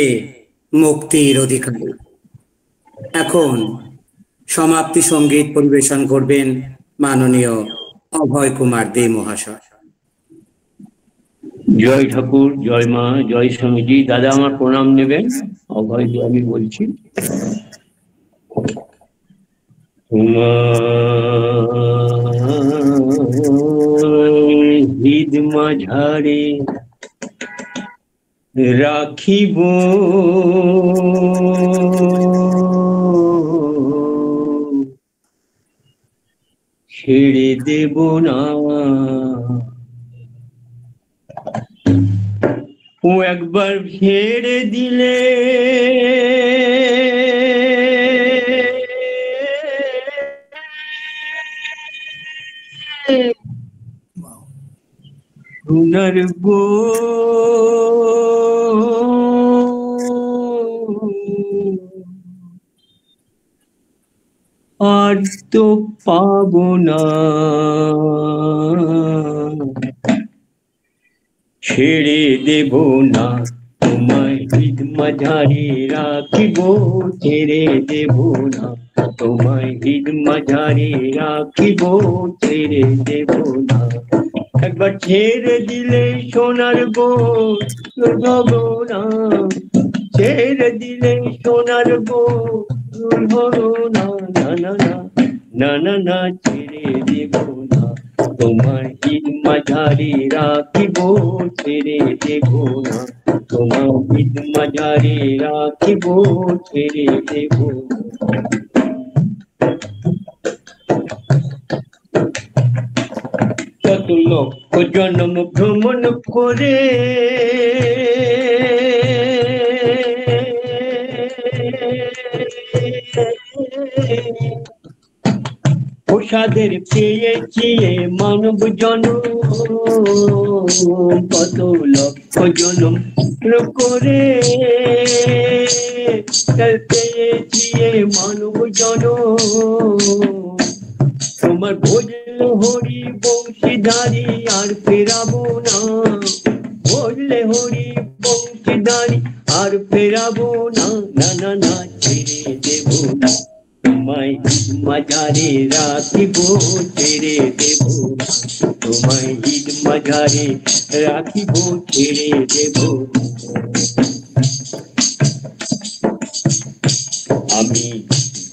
মুক্তির অধিকারী। এখন সমাপ্তি সঙ্গীত পরিবেশন করবেন মাননীয় অভয় কুমার দে মহাশয়। জয় ঠাকুর, জয় মা, জয় স্বামীজি। দাদা আমার প্রণাম নেবেন। অভয় দে আমি বলছি। হৃদ মাঝারে রাখিব ছেড়ে দেব না, ও একবার ছেড়ে দিলে পুনর্গো আর তো পাবো না, ছেড়ে দেব না তোমায় হৃদ মাঝারে রাখিব, ছেড়ে দেব না তোমায় হৃদ মাঝারে রাখিব, ছেড়ে দেব না। একবার ছেড়ে দিলে সোনার গো ধরো না, ছেড়ে দিলে সোনার গো ধরো না, না না না না না না, ছেড়ে দেব না তোমার হৃদ মাঝারে রাখিব, ছেড়ে দেব না তোমার হৃদ মাঝারে রাখিব, ছেড়ে দেব না। কত লক্ষ জন্ম ভ্রমণ করে প্রসাদের পেয়েছি মানব জন্ম, কত লক্ষ জন্ম করে পেয়েছি মানব জন্ম। তোমার ভজলে হরি বংশীধারী আর ফেরাবো না, ভজলে হরি বংশীধারী আর ফেরাবো না, না না না, ছেড়ে দেব না তোমায় মাঝারে রাখিব, ছেড়ে দেব না তোমায় ঈদ মাঝারে রাখিব, ছেড়ে দেব। আমি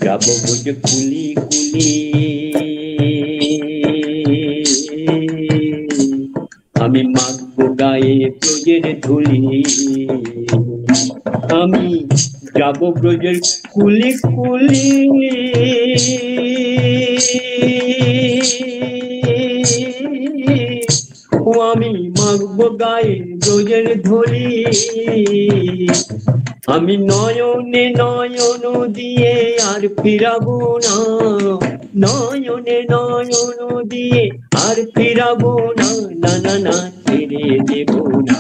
যাব বুঝে কুলি কুলি, আমি মাখবো গায়ে ব্রজের ধুলি, আমি যাব ব্রজের কুলি কুলি, ও আমি মাখবো গায়ে ব্রজের ধুলি। আমি নয়নে নয়ন দিয়ে আর ফিরাবো না, নয়নে নয়ন দিয়ে আর ফিরাবো না, না না না, ছেড়ে দেব না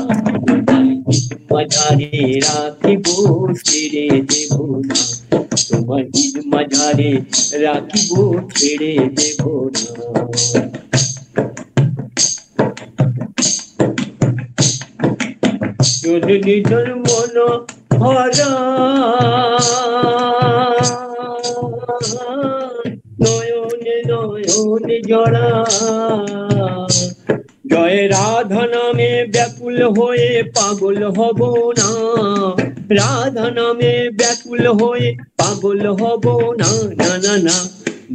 মাঝারে রাখিব, ছেড়ে দেব না তোমার ঈদ মাঝারে রাখিব, ছেড়ে দেব না। যদি নিজের মন ভরা নয়নে নয়নে জড়া, জয় রাধা নামে ব্যাকুল হয়ে পাগল হব না, রাধা নামে ব্যাকুল হয়ে পাগল হব না, না না না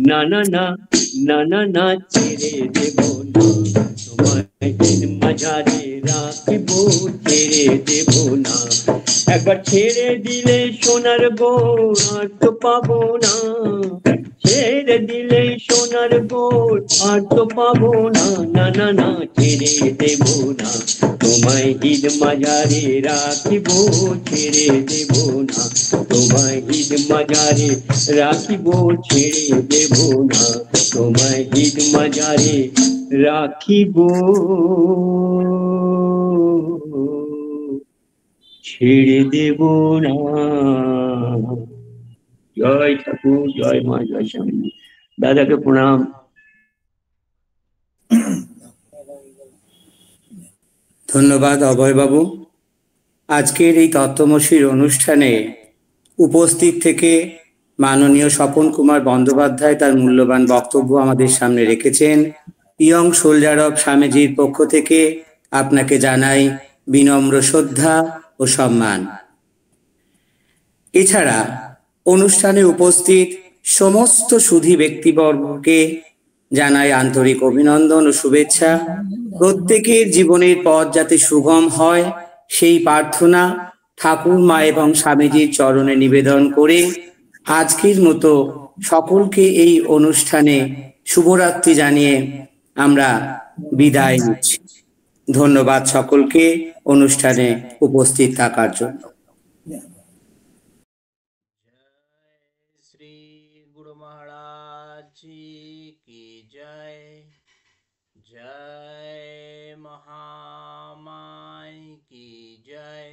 না না না না না না, ছেড়ে দেব না তোমায় মাঝারে রাখিব, ছেড়ে দেব না। একবার ছেড়ে দিলে সোনার গোল আর তো পাবো না, ছেড়ে দিলে সোনার গোল আর তো পাবো না, না না না, ছেড়ে দেব না তোমায় ঈদ মাঝারে রাখিব, ছেড়ে দেব না তোমায় ঈদ মাঝারে রাখিব, ছেড়ে দেব না তোমায় ঈদ মাঝারে রাখিব, ছেড়ে দেব না। জয় ঠাকুর, জয় মা, জয় স্বামী। দাদাকে প্রণাম। ধন্যবাদ অভয় বাবু। আজকের এই তত্ত্বমশীর অনুষ্ঠানে উপস্থিত থেকে মাননীয় স্বপন কুমার বন্দ্যোপাধ্যায় তার মূল্যবান বক্তব্য আমাদের সামনে রেখেছেন ইয়ং সোলজার অফ স্বামীজির পক্ষ থেকে আপনাকে জানাই বিনম্র শ্রদ্ধা ও সম্মান। এছাড়া অনুষ্ঠানে উপস্থিত সমস্ত সুধী ব্যক্তিবর্গকে জানাই আন্তরিক অভিনন্দন ও শুভেচ্ছা। প্রত্যেকের জীবনের পথ যাতে সুগম হয় সেই প্রার্থনা ঠাকুর মা এবং স্বামীজির চরণে নিবেদন করে আজকের মতো সকলকে এই অনুষ্ঠানে শুভরাত্রি জানিয়ে আমরা বিদায় নিচ্ছি। ধন্যবাদ সকলকে অনুষ্ঠানে উপস্থিত থাকার জন্য। श्री गुरु महाराज जी की जय। जय महामाई की जय।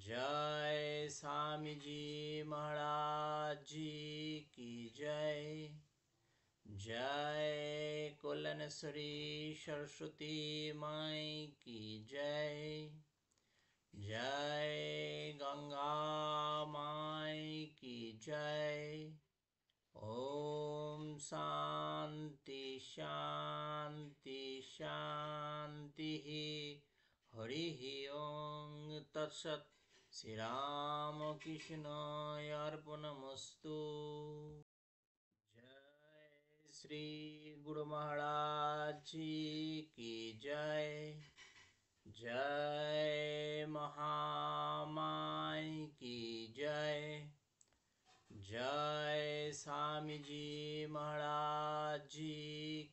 जय स्वामी जी महाराज जी की जय। जय कल्याणेश्वरी सरस्वती माई की जय। जय गंगा माई की जय। ओम शांति शांति शांति। हरि ओम तत्सत। श्री राम कृष्ण अर्पणमस्तु। जय श्री गुरु महाराज जी की जय। जय महामाई की जय। जय स्वामी जी महाराज जी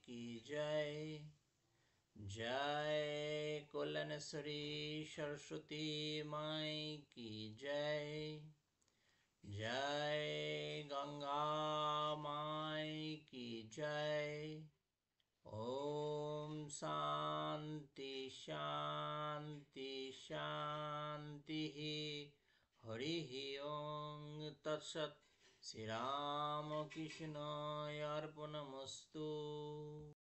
की जय। जय कल्याणेश्वरी सरस्वती माई की जय। जय गंगा माई की जय। ओम शांति शांति शांति। हरि ओम तत्सत। श्री राम कृष्ण अर्पणमस्तु।